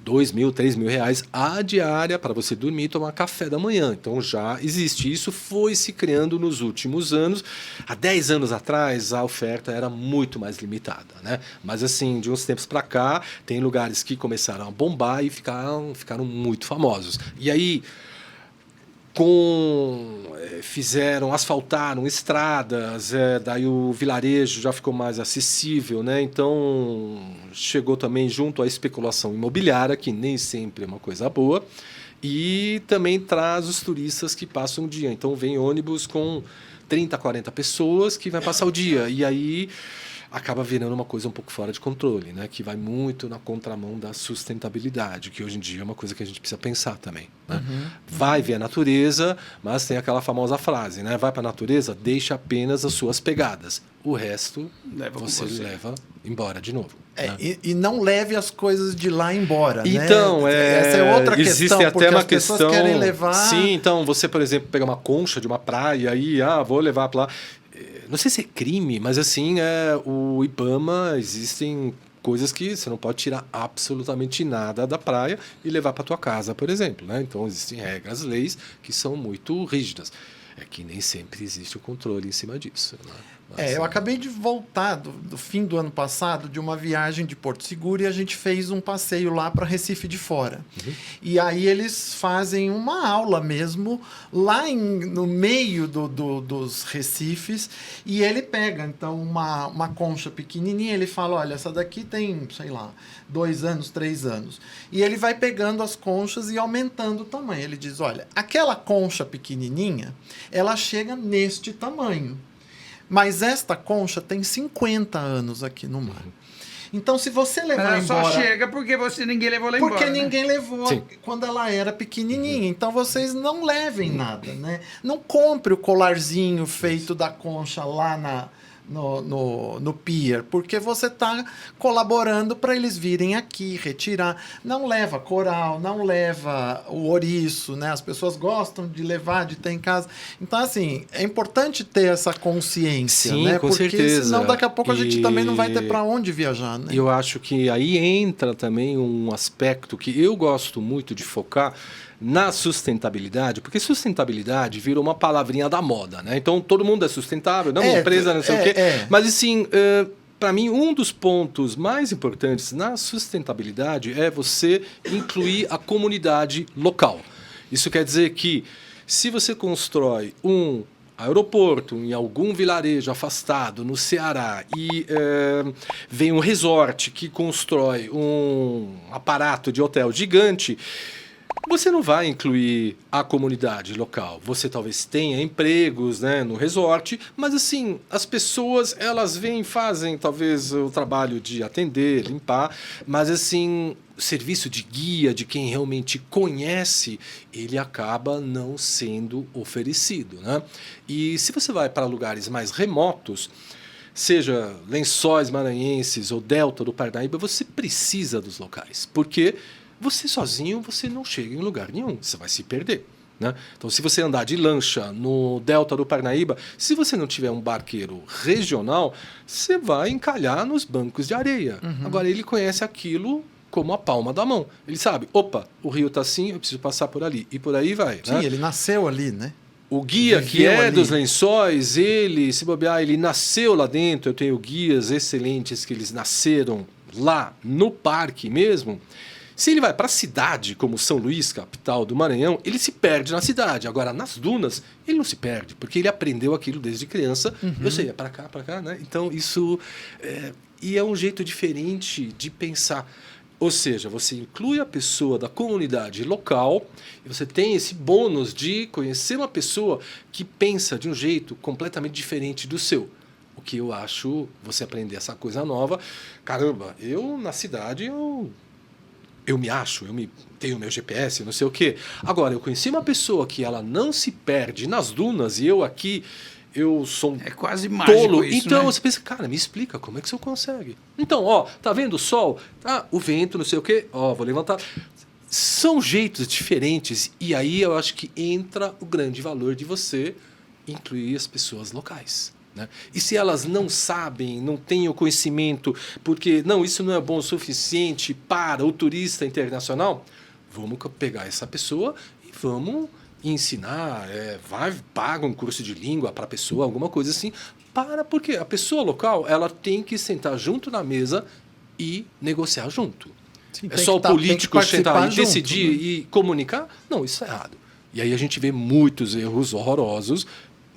2 mil, 3 mil reais a diária para você dormir e tomar café da manhã. Então já existe. Isso foi se criando nos últimos anos. Há 10 anos atrás, a oferta era muito mais limitada, né? Mas assim, de uns tempos para cá, tem lugares que começaram a bombar e ficaram muito famosos. E aí, asfaltaram estradas, daí o vilarejo já ficou mais acessível, né? Então chegou também junto à especulação imobiliária, que nem sempre é uma coisa boa, e também traz os turistas que passam o dia. Então vem ônibus com 30, 40 pessoas que vai passar o dia, e aí acaba virando uma coisa um pouco fora de controle, né? Que vai muito na contramão da sustentabilidade, que hoje em dia é uma coisa que a gente precisa pensar também, né? Vai ver a natureza, mas tem aquela famosa frase, né? Vai para a natureza, deixa apenas as suas pegadas. O resto você leva embora de novo. Né? E não leve as coisas de lá embora, então, né? Essa é outra questão, existe até uma as pessoas querem levar... Sim, então você, por exemplo, pega uma concha de uma praia e vou levar para lá. Não sei se é crime, mas assim, o IBAMA, existem coisas que você não pode tirar absolutamente nada da praia e levar para tua casa, por exemplo, né? Então existem regras, leis que são muito rígidas. É que nem sempre existe o controle em cima disso, né? Mas, eu acabei de voltar do fim do ano passado de uma viagem de Porto Seguro e a gente fez um passeio lá para Recife de Fora. E aí eles fazem uma aula mesmo lá no meio dos recifes e ele pega então uma concha pequenininha, ele fala, olha, essa daqui tem, sei lá, 2 anos, 3 anos. E ele vai pegando as conchas e aumentando o tamanho. Ele diz, olha, aquela concha pequenininha, ela chega neste tamanho. Mas esta concha tem 50 anos aqui no mar. Então, se você levar Ela embora... só chega porque ninguém levou ela embora. Porque né? ninguém levou Sim. quando ela era pequenininha. Então, vocês não levem nada, né? Não compre o colarzinho feito da concha lá no pier, porque você está colaborando para eles virem aqui, retirar. Não leva coral, não leva o ouriço, né? As pessoas gostam de levar, de ter em casa. Então, assim, é importante ter essa consciência, Sim, né? com Porque certeza. senão daqui a pouco a gente E- também não vai ter para onde viajar, né? Eu acho que aí entra também um aspecto que eu gosto muito de focar na sustentabilidade, porque sustentabilidade virou uma palavrinha da moda, né? Então todo mundo é sustentável, não empresa, não sei o quê. Mas assim, para mim, um dos pontos mais importantes na sustentabilidade é você incluir a comunidade local. Isso quer dizer que se você constrói um aeroporto em algum vilarejo afastado no Ceará e vem um resort que constrói um aparato de hotel gigante, você não vai incluir a comunidade local. Você talvez tenha empregos, né, no resort, mas assim, as pessoas, elas vêm, fazem talvez o trabalho de atender, limpar, mas assim, o serviço de guia, de quem realmente conhece, ele acaba não sendo oferecido, né? E se você vai para lugares mais remotos, seja Lençóis Maranhenses ou Delta do Parnaíba, você precisa dos locais, porque você sozinho você não chega em lugar nenhum, você vai se perder, né? Então, se você andar de lancha no Delta do Parnaíba, se você não tiver um barqueiro regional, você vai encalhar nos bancos de areia. Agora, ele conhece aquilo como a palma da mão. Ele sabe, opa, o rio está assim, eu preciso passar por ali. E por aí vai. Sim, né? ele nasceu ali, né? O guia que Viveu é ali. dos Lençóis, ele, se bobear, ele nasceu lá dentro. Eu tenho guias excelentes que eles nasceram lá no parque mesmo. Se ele vai para a cidade, como São Luís, capital do Maranhão, ele se perde na cidade. Agora, nas dunas, ele não se perde, porque ele aprendeu aquilo desde criança. Eu sei, é para cá, né? Então, isso... E é um jeito diferente de pensar. Ou seja, você inclui a pessoa da comunidade local e você tem esse bônus de conhecer uma pessoa que pensa de um jeito completamente diferente do seu. O que eu acho, você aprender essa coisa nova. Caramba, eu na cidade, eu me acho, tenho meu GPS, não sei o quê. Agora, eu conheci uma pessoa que ela não se perde nas dunas e eu aqui, eu sou um É quase mágico tolo. isso, Então né? você pensa, cara, me explica como é que você consegue. Então, ó, tá vendo o sol? Tá, o vento, não sei o quê. Ó, vou levantar. São jeitos diferentes e aí eu acho que entra o grande valor de você incluir as pessoas locais. Né? E se elas não sabem, não têm o conhecimento, porque não, isso não é bom o suficiente para o turista internacional, vamos pegar essa pessoa e vamos ensinar, paga um curso de língua para a pessoa, alguma coisa assim, porque a pessoa local ela tem que sentar junto na mesa e negociar junto. Sim, É tem só que o tá- político tem que sentar participar e junto, decidir né? e comunicar? Não, isso é errado. E aí a gente vê muitos erros horrorosos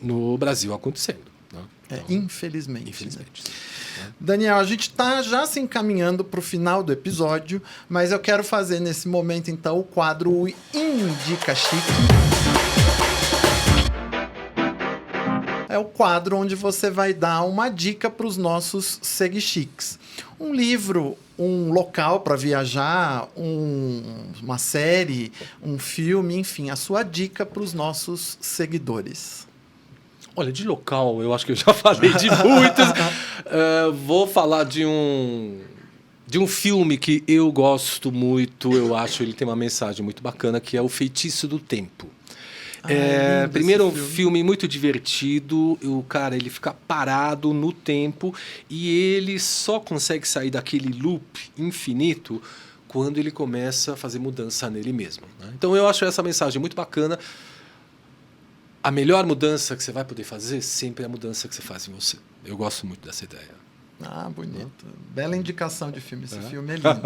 no Brasil acontecendo. Né? Então, Infelizmente. infelizmente. Né? Daniel, a gente está já se encaminhando para o final do episódio, mas eu quero fazer nesse momento, então, o quadro Indica Chique. É o quadro onde você vai dar uma dica para os nossos Segchiques. Um livro, um local para viajar, uma série, um filme, enfim, a sua dica para os nossos seguidores. Olha, de local, eu acho que eu já falei de muitos. Vou falar de um filme que eu gosto muito, eu acho ele tem uma mensagem muito bacana, que é O Feitiço do Tempo. Lindo Primeiro, esse um filme muito divertido. O cara ele fica parado no tempo e ele só consegue sair daquele loop infinito quando ele começa a fazer mudança nele mesmo. Né? Então eu acho essa mensagem muito bacana. A melhor mudança que você vai poder fazer sempre é a mudança que você faz em você. Eu gosto muito dessa ideia. Ah, bonito. Bela indicação de filme. Esse filme é lindo.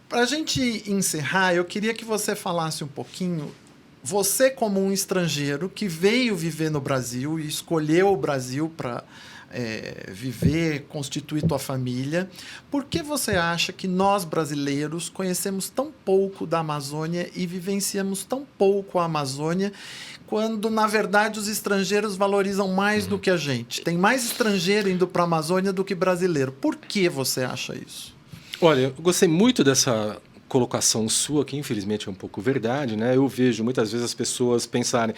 Para a gente encerrar, eu queria que você falasse um pouquinho. Você, como um estrangeiro que veio viver no Brasil e escolheu o Brasil para viver, constituir tua família. Por que você acha que nós, brasileiros, conhecemos tão pouco da Amazônia e vivenciamos tão pouco a Amazônia, quando, na verdade, os estrangeiros valorizam mais do que a gente? Tem mais estrangeiro indo para a Amazônia do que brasileiro. Por que você acha isso? Olha, eu gostei muito dessa colocação sua, que infelizmente é um pouco verdade, né? Eu vejo muitas vezes as pessoas pensarem,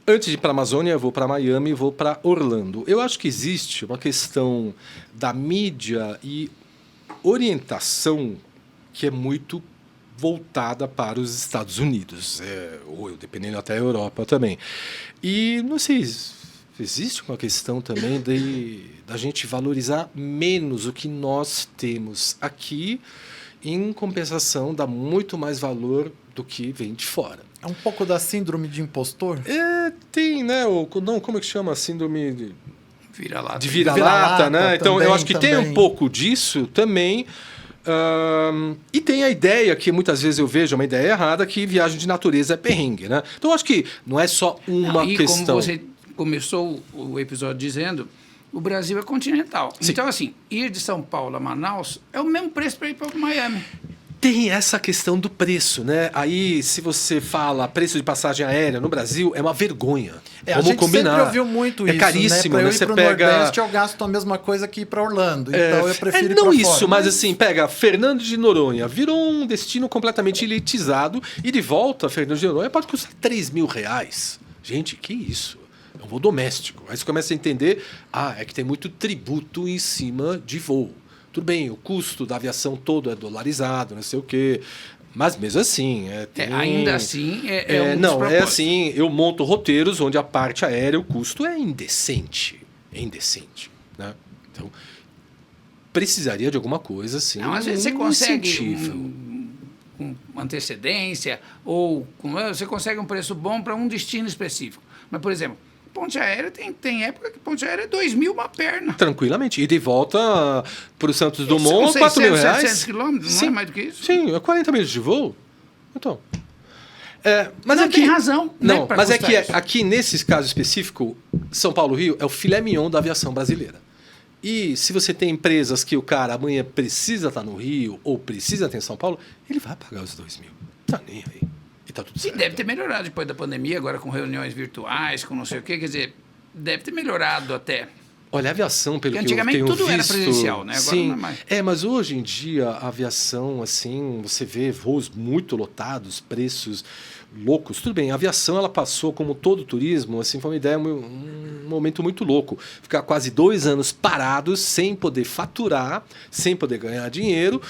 antes de ir para a Amazônia, eu vou para Miami, vou para Orlando. Eu acho que existe uma questão da mídia e orientação que é muito voltada para os Estados Unidos, ou dependendo até a Europa também. E não sei, existe uma questão também da gente valorizar menos o que nós temos aqui, em compensação dá muito mais valor do que vem de fora. É um pouco da síndrome de impostor? Tem, né? Como é que chama a síndrome de Vira-lata. de vira-lata, né? Então, também, eu acho que tem um pouco disso também. E tem a ideia, que muitas vezes eu vejo uma ideia errada, que viagem de natureza é perrengue, né? Então, eu acho que não é só uma questão. Como você começou o episódio dizendo, o Brasil é continental. Sim. Então, assim, ir de São Paulo a Manaus é o mesmo preço para ir para Miami. Tem essa questão do preço, né? Aí, se você fala preço de passagem aérea no Brasil, é uma vergonha. A gente sempre ouviu muito isso, caríssimo, né? Para eu ir Você pro pega... Nordeste, eu gasto a mesma coisa que ir para Orlando. Então, eu prefiro ir não pra isso, fora. mas assim, pega Fernando de Noronha, virou um destino completamente elitizado, e de volta, Fernando de Noronha pode custar R$3.000. Gente, que isso? É um voo doméstico. Aí você começa a entender, é que tem muito tributo em cima de voo. Tudo bem, o custo da aviação todo é dolarizado, não sei o quê. Mas mesmo assim... ainda assim, não, é assim, eu monto roteiros onde a parte aérea, o custo é indecente. É indecente, né? Então, precisaria de alguma coisa assim. Não, às vezes você consegue com antecedência, ou você consegue um preço bom para um destino específico. Mas, por exemplo, ponte aérea, tem época que ponte aérea é 2.000 uma perna. Tranquilamente. E de volta para o Santos Dumont, são 4 mil reais. 700 quilômetros, não é mais do que isso? Sim, é 40 minutos de voo. Então... mas não, aqui, tem razão. Não, né, mas é que isso. aqui, nesse caso específico, São Paulo-Rio é o filé mignon da aviação brasileira. E se você tem empresas que o cara amanhã precisa estar no Rio ou precisa estar em São Paulo, ele vai pagar os 2.000. Tá nem aí. E tá tudo certo. E deve ter melhorado depois da pandemia, agora com reuniões virtuais, com não sei o quê. Quer dizer, deve ter melhorado até. Olha, a aviação, pelo que eu tenho antigamente tudo visto... era presencial, né? Agora sim, não é mais. Mas hoje em dia a aviação, assim, você vê voos muito lotados, preços loucos. Tudo bem, a aviação ela passou, como todo turismo, assim, foi uma ideia, um momento muito louco. Ficar quase 2 anos parados, sem poder faturar, sem poder ganhar dinheiro,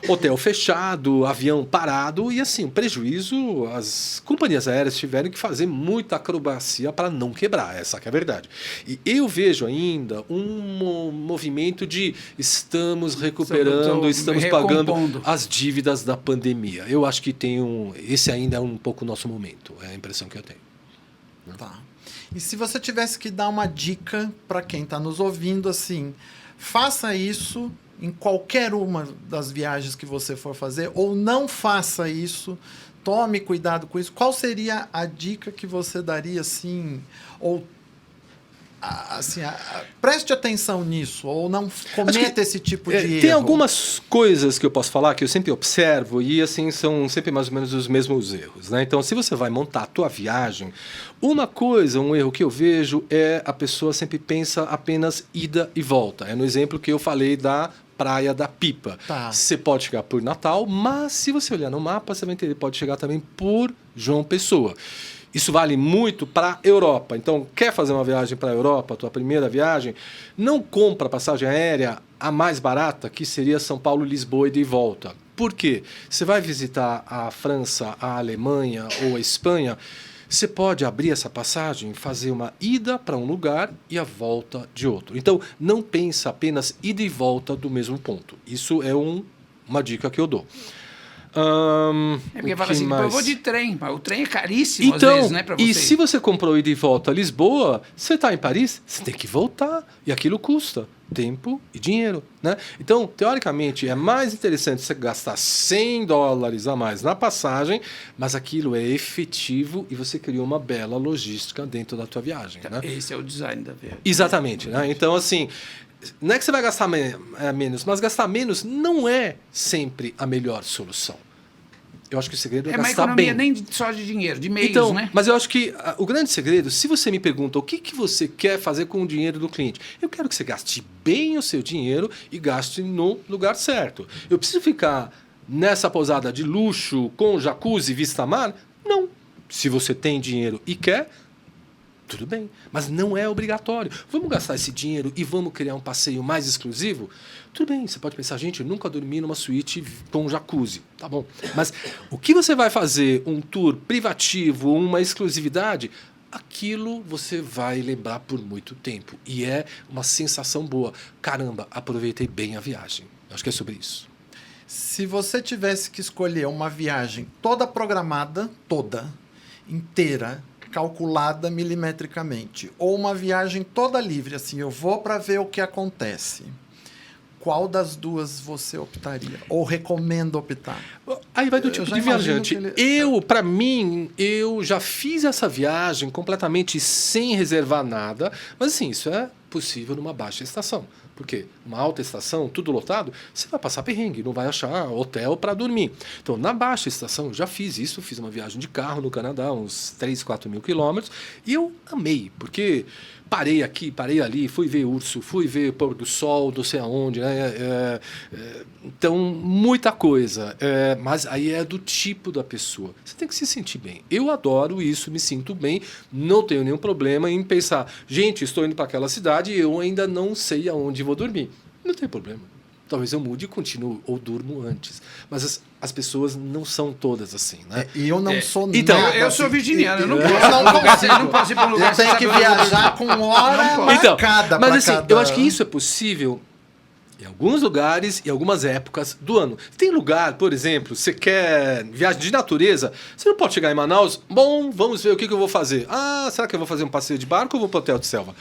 hotel fechado, avião parado, e assim, o prejuízo, as companhias aéreas tiveram que fazer muita acrobacia para não quebrar, essa que é a verdade. E eu vejo ainda um movimento de estamos recuperando, estamos pagando as dívidas da pandemia. Eu acho que esse ainda é um pouco o nosso momento, é a impressão que eu tenho. Tá. E se você tivesse que dar uma dica para quem está nos ouvindo, assim, faça isso em qualquer uma das viagens que você for fazer, ou não faça isso, tome cuidado com isso. Qual seria a dica que você daria, assim, ou assim, preste atenção nisso, ou não cometa esse tipo de erro? Tem algumas coisas que eu posso falar que eu sempre observo e assim são sempre mais ou menos os mesmos erros, né? Então, se você vai montar a tua viagem, um erro que eu vejo é a pessoa sempre pensa apenas ida e volta. É no exemplo que eu falei da Praia da Pipa. Tá. Você pode chegar por Natal, mas se você olhar no mapa, você vai entender, pode chegar também por João Pessoa. Isso vale muito para a Europa. Então, quer fazer uma viagem para a Europa, a tua primeira viagem, não compra passagem aérea a mais barata, que seria São Paulo, Lisboa e de volta. Por quê? Você vai visitar a França, a Alemanha ou a Espanha, você pode abrir essa passagem, fazer uma ida para um lugar e a volta de outro. Então, não pensa apenas ida e volta do mesmo ponto. Isso é uma dica que eu dou. Porque fala assim, eu vou de trem, mas o trem é caríssimo então, às vezes, né, para você. E se você comprou ida e volta a Lisboa, você está em Paris, você tem que voltar, e aquilo custa tempo e dinheiro, né? Então, teoricamente, é mais interessante você gastar $100 a mais na passagem, mas aquilo é efetivo e você criou uma bela logística dentro da tua viagem, né? Esse é o design da viagem. Exatamente, né? Então, assim, não é que você vai gastar menos, mas gastar menos não é sempre a melhor solução. Eu acho que o segredo é uma gastar economia bem. nem só de dinheiro, de meios, Então, né? mas eu acho que o grande segredo, se você me pergunta o que você quer fazer com o dinheiro do cliente, eu quero que você gaste bem o seu dinheiro e gaste no lugar certo. Eu preciso ficar nessa pousada de luxo com jacuzzi vista mar? Não. Se você tem dinheiro e quer, tudo bem, mas não é obrigatório. Vamos gastar esse dinheiro e vamos criar um passeio mais exclusivo? Tudo bem, você pode pensar, gente, eu nunca dormi numa suíte com jacuzzi, tá bom. Mas o que você vai fazer, um tour privativo, uma exclusividade, aquilo você vai lembrar por muito tempo. E é uma sensação boa. Caramba, aproveitei bem a viagem. Acho que é sobre isso. Se você tivesse que escolher uma viagem toda programada, inteira, calculada milimetricamente, ou uma viagem toda livre, assim, eu vou para ver o que acontece, qual das duas você optaria? Ou recomenda optar? Aí vai do tipo de viajante. Para mim, eu já fiz essa viagem completamente sem reservar nada, mas assim, isso é possível numa baixa estação. Por quê? Uma alta estação, tudo lotado, você vai passar perrengue, não vai achar hotel para dormir. Então, na baixa estação, eu já fiz isso, fiz uma viagem de carro no Canadá, uns 3, 4 mil quilômetros, e eu amei, porque parei aqui, parei ali, fui ver urso, fui ver pôr do sol, não sei aonde, né? Então, muita coisa. Mas aí é do tipo da pessoa. Você tem que se sentir bem. Eu adoro isso, me sinto bem, não tenho nenhum problema em pensar, gente, estou indo para aquela cidade e eu ainda não sei aonde vou dormir. Não tem problema. Talvez eu mude e continuo ou durmo antes. Mas as pessoas não são todas assim, né? E eu não sou então, nada. Eu sou virginiano, eu não posso ir para um lugar. Eu tenho que viajar com hora marcada. Mas assim, eu acho que isso é possível em alguns lugares e algumas épocas do ano. Tem lugar, por exemplo, você quer viagem de natureza, você não pode chegar em Manaus, bom, vamos ver o que eu vou fazer. Será que eu vou fazer um passeio de barco ou vou para o hotel de selva?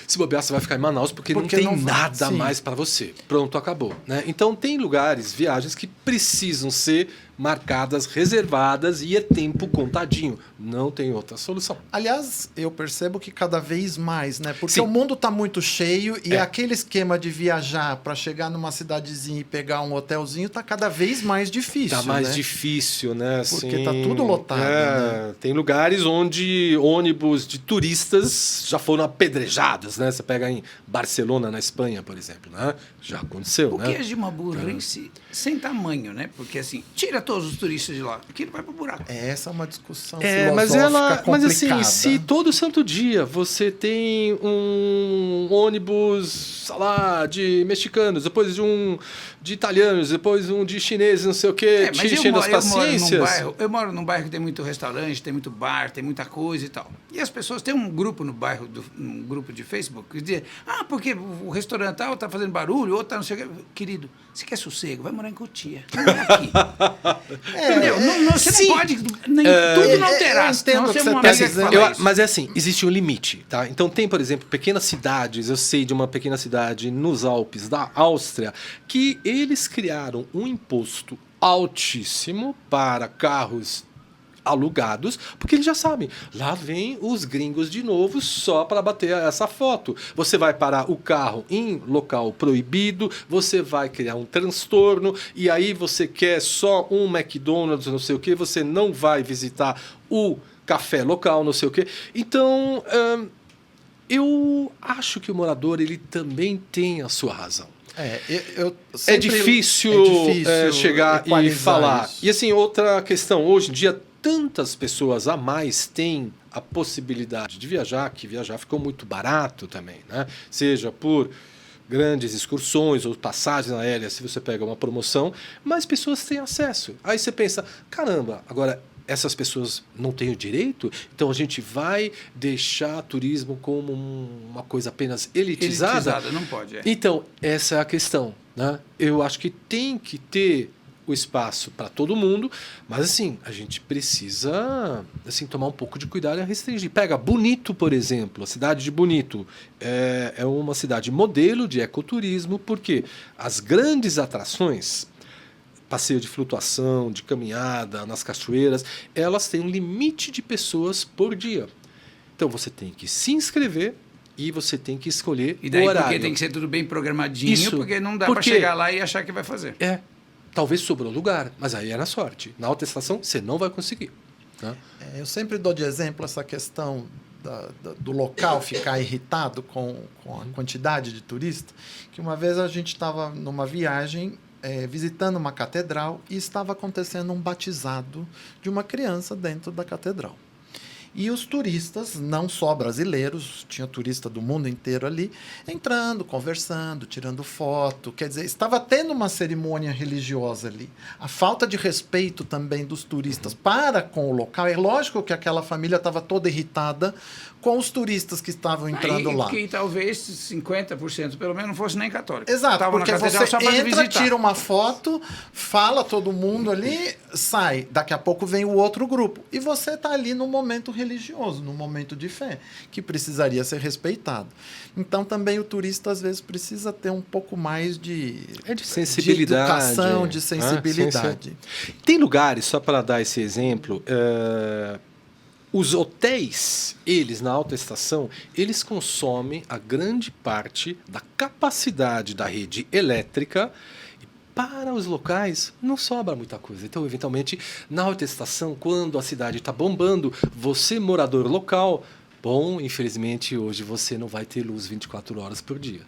Se bobear, você vai ficar em Manaus porque não tem nada mais para você. Pronto, acabou. Né? Então, tem lugares, viagens que precisam ser marcadas, reservadas e é tempo contadinho. Não tem outra solução. Aliás, eu percebo que cada vez mais, né? Porque o mundo está muito cheio e aquele esquema de viajar para chegar numa cidadezinha e pegar um hotelzinho está cada vez mais difícil. Está mais né? difícil, né? Porque está tudo lotado. Né? Tem lugares onde ônibus de turistas já foram apedrejados, né? Você pega em Barcelona, na Espanha, por exemplo, né? Já aconteceu, o né? que é de uma burrice sem tamanho, né? Porque assim, tira todos os turistas de lá, aquilo vai pro buraco. Essa é uma discussão filosófica complicada. Mas assim, se todo santo dia você tem um ônibus, sei lá, de mexicanos, depois de italianos, depois de chineses, não sei o quê, te enchendo as paciências. Eu moro num bairro que tem muito restaurante, tem muito bar, tem muita coisa e tal. E as pessoas têm um grupo no bairro, um grupo de Facebook, que diz, porque o restaurante tal tá fazendo barulho, outro tá não sei o quê. Querido, você quer sossego? Vai morar em Cotia. Não mora aqui. Entendeu? Você não pode. Tudo não terá. Mas é assim, existe um limite, tá? Então tem, por exemplo, pequenas cidades. Eu sei de uma pequena cidade nos Alpes da Áustria que eles criaram um imposto altíssimo para carros alugados, porque eles já sabem, lá vem os gringos de novo só para bater essa foto. Você vai parar o carro em local proibido, você vai criar um transtorno, e aí você quer só um McDonald's, não sei o que, você não vai visitar o café local, não sei o que. Então, eu acho que o morador ele também tem a sua razão. É difícil chegar e falar. Isso. E assim, outra questão, hoje em dia, tantas pessoas a mais têm a possibilidade de viajar, que viajar ficou muito barato também, né? Seja por grandes excursões ou passagens aéreas, se você pega uma promoção, mais pessoas têm acesso. Aí você pensa, caramba, agora essas pessoas não têm o direito? Então a gente vai deixar turismo como uma coisa apenas elitizada? Não pode. Então, essa é a questão, né? Eu acho que tem que ter o espaço para todo mundo, mas assim, a gente precisa assim, tomar um pouco de cuidado e restringir. Pega Bonito, por exemplo, a cidade de Bonito é uma cidade modelo de ecoturismo, porque as grandes atrações, passeio de flutuação, de caminhada nas cachoeiras, elas têm um limite de pessoas por dia. Então você tem que se inscrever e você tem que escolher E daí o horário. porque tem que ser tudo bem programadinho, Isso, porque não dá para chegar lá e achar que vai fazer. Talvez sobrou lugar, mas aí é na sorte. Na alta estação você não vai conseguir. Né? Eu sempre dou de exemplo essa questão do local ficar irritado com a quantidade de turistas, que uma vez a gente estava numa viagem visitando uma catedral e estava acontecendo um batizado de uma criança dentro da catedral. E os turistas, não só brasileiros, tinha turista do mundo inteiro ali, entrando, conversando, tirando foto. Quer dizer, estava tendo uma cerimônia religiosa ali. A falta de respeito também dos turistas para com o local. É lógico que aquela família estava toda irritada com os turistas que estavam entrando lá. Que talvez 50% pelo menos não fosse nem católico. Exato, Tava porque na catedral você só para entra, visitar. tira uma foto, fala todo mundo ali, sai. Daqui a pouco vem o outro grupo. E você está ali num momento religioso, num momento de fé, que precisaria ser respeitado. Então, também o turista, às vezes, precisa ter um pouco mais de sensibilidade. De educação, de sensibilidade. Sim. Tem lugares, só para dar esse exemplo, os hotéis, eles na alta estação, eles consomem a grande parte da capacidade da rede elétrica. Para os locais, não sobra muita coisa. Então, eventualmente, na alta estação, quando a cidade está bombando, você, morador local, infelizmente, hoje você não vai ter luz 24 horas por dia.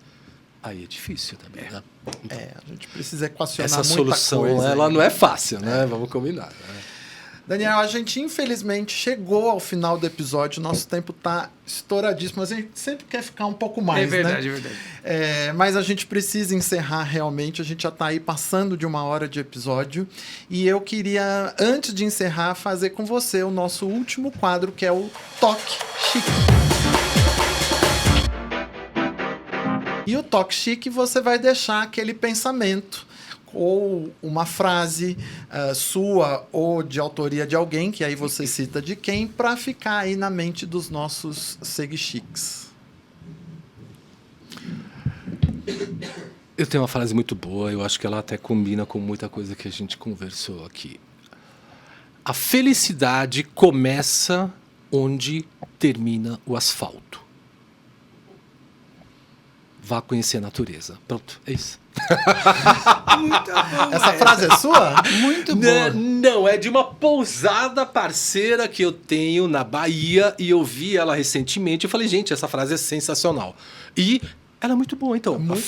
Aí é difícil também, né? Então, a gente precisa equacionar essa muita solução, coisa. ela não é fácil, né? Vamos combinar. Né? Daniel, a gente infelizmente chegou ao final do episódio, nosso tempo está estouradíssimo, mas a gente sempre quer ficar um pouco mais, É verdade, né? é verdade. Mas a gente precisa encerrar realmente, a gente já está aí passando de 1 hora de episódio, e eu queria, antes de encerrar, fazer com você o nosso último quadro, que é o Toque Chique. E o Toque Chique você vai deixar aquele pensamento ou uma frase sua ou de autoria de alguém, que aí você cita de quem, para ficar aí na mente dos nossos seguichiques. Eu tenho uma frase muito boa, eu acho que ela até combina com muita coisa que a gente conversou aqui. A felicidade começa onde termina o asfalto. Vá conhecer a natureza. Pronto, é isso. Muito bom. Essa frase é sua? Muito boa. Não, é de uma pousada parceira que eu tenho na Bahia e eu vi ela recentemente e falei, gente, essa frase é sensacional. E ela é muito boa, então. Muito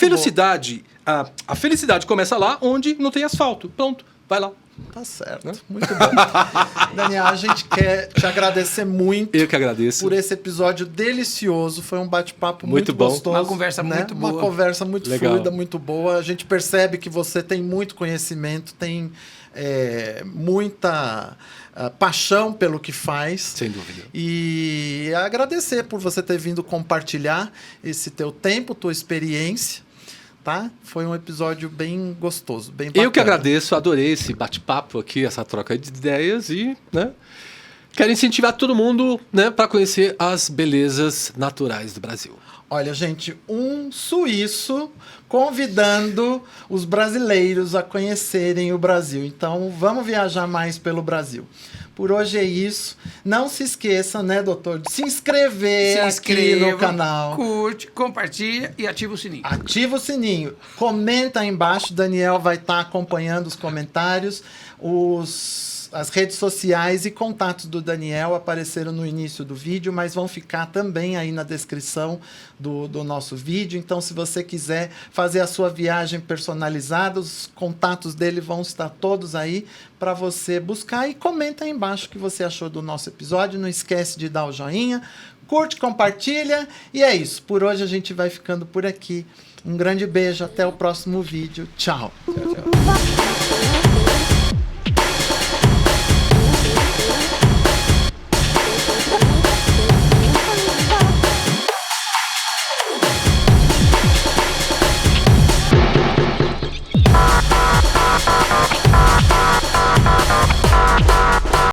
a felicidade começa lá onde não tem asfalto. Pronto, vai lá. Tá certo, muito bom. Daniel, a gente quer te agradecer muito. Eu que agradeço. Por esse episódio delicioso. Foi um bate-papo muito bom. gostoso. Uma conversa muito boa. Uma conversa muito Legal. fluida, muito boa. A gente percebe que você tem muito conhecimento, tem muita paixão pelo que faz. Sem dúvida. E agradecer por você ter vindo compartilhar esse teu tempo, tua experiência. Tá? Foi um episódio bem gostoso, bem bacana. Eu que agradeço, adorei esse bate-papo aqui, essa troca de ideias e, né, quero incentivar todo mundo, né, para conhecer as belezas naturais do Brasil. Olha, gente, um suíço convidando os brasileiros a conhecerem o Brasil. Então, vamos viajar mais pelo Brasil. Por hoje é isso. Não se esqueça, né, doutor, de se inscrever aqui no canal. Curte, compartilha e ativa o sininho. Ativa o sininho. Comenta aí embaixo. Daniel vai estar acompanhando os comentários. As redes sociais e contatos do Daniel apareceram no início do vídeo, mas vão ficar também aí na descrição do nosso vídeo. Então, se você quiser fazer a sua viagem personalizada, os contatos dele vão estar todos aí para você buscar. E comenta aí embaixo o que você achou do nosso episódio. Não esquece de dar o joinha, curte, compartilha. E é isso. Por hoje a gente vai ficando por aqui. Um grande beijo. Até o próximo vídeo. Tchau. Tchau, tchau.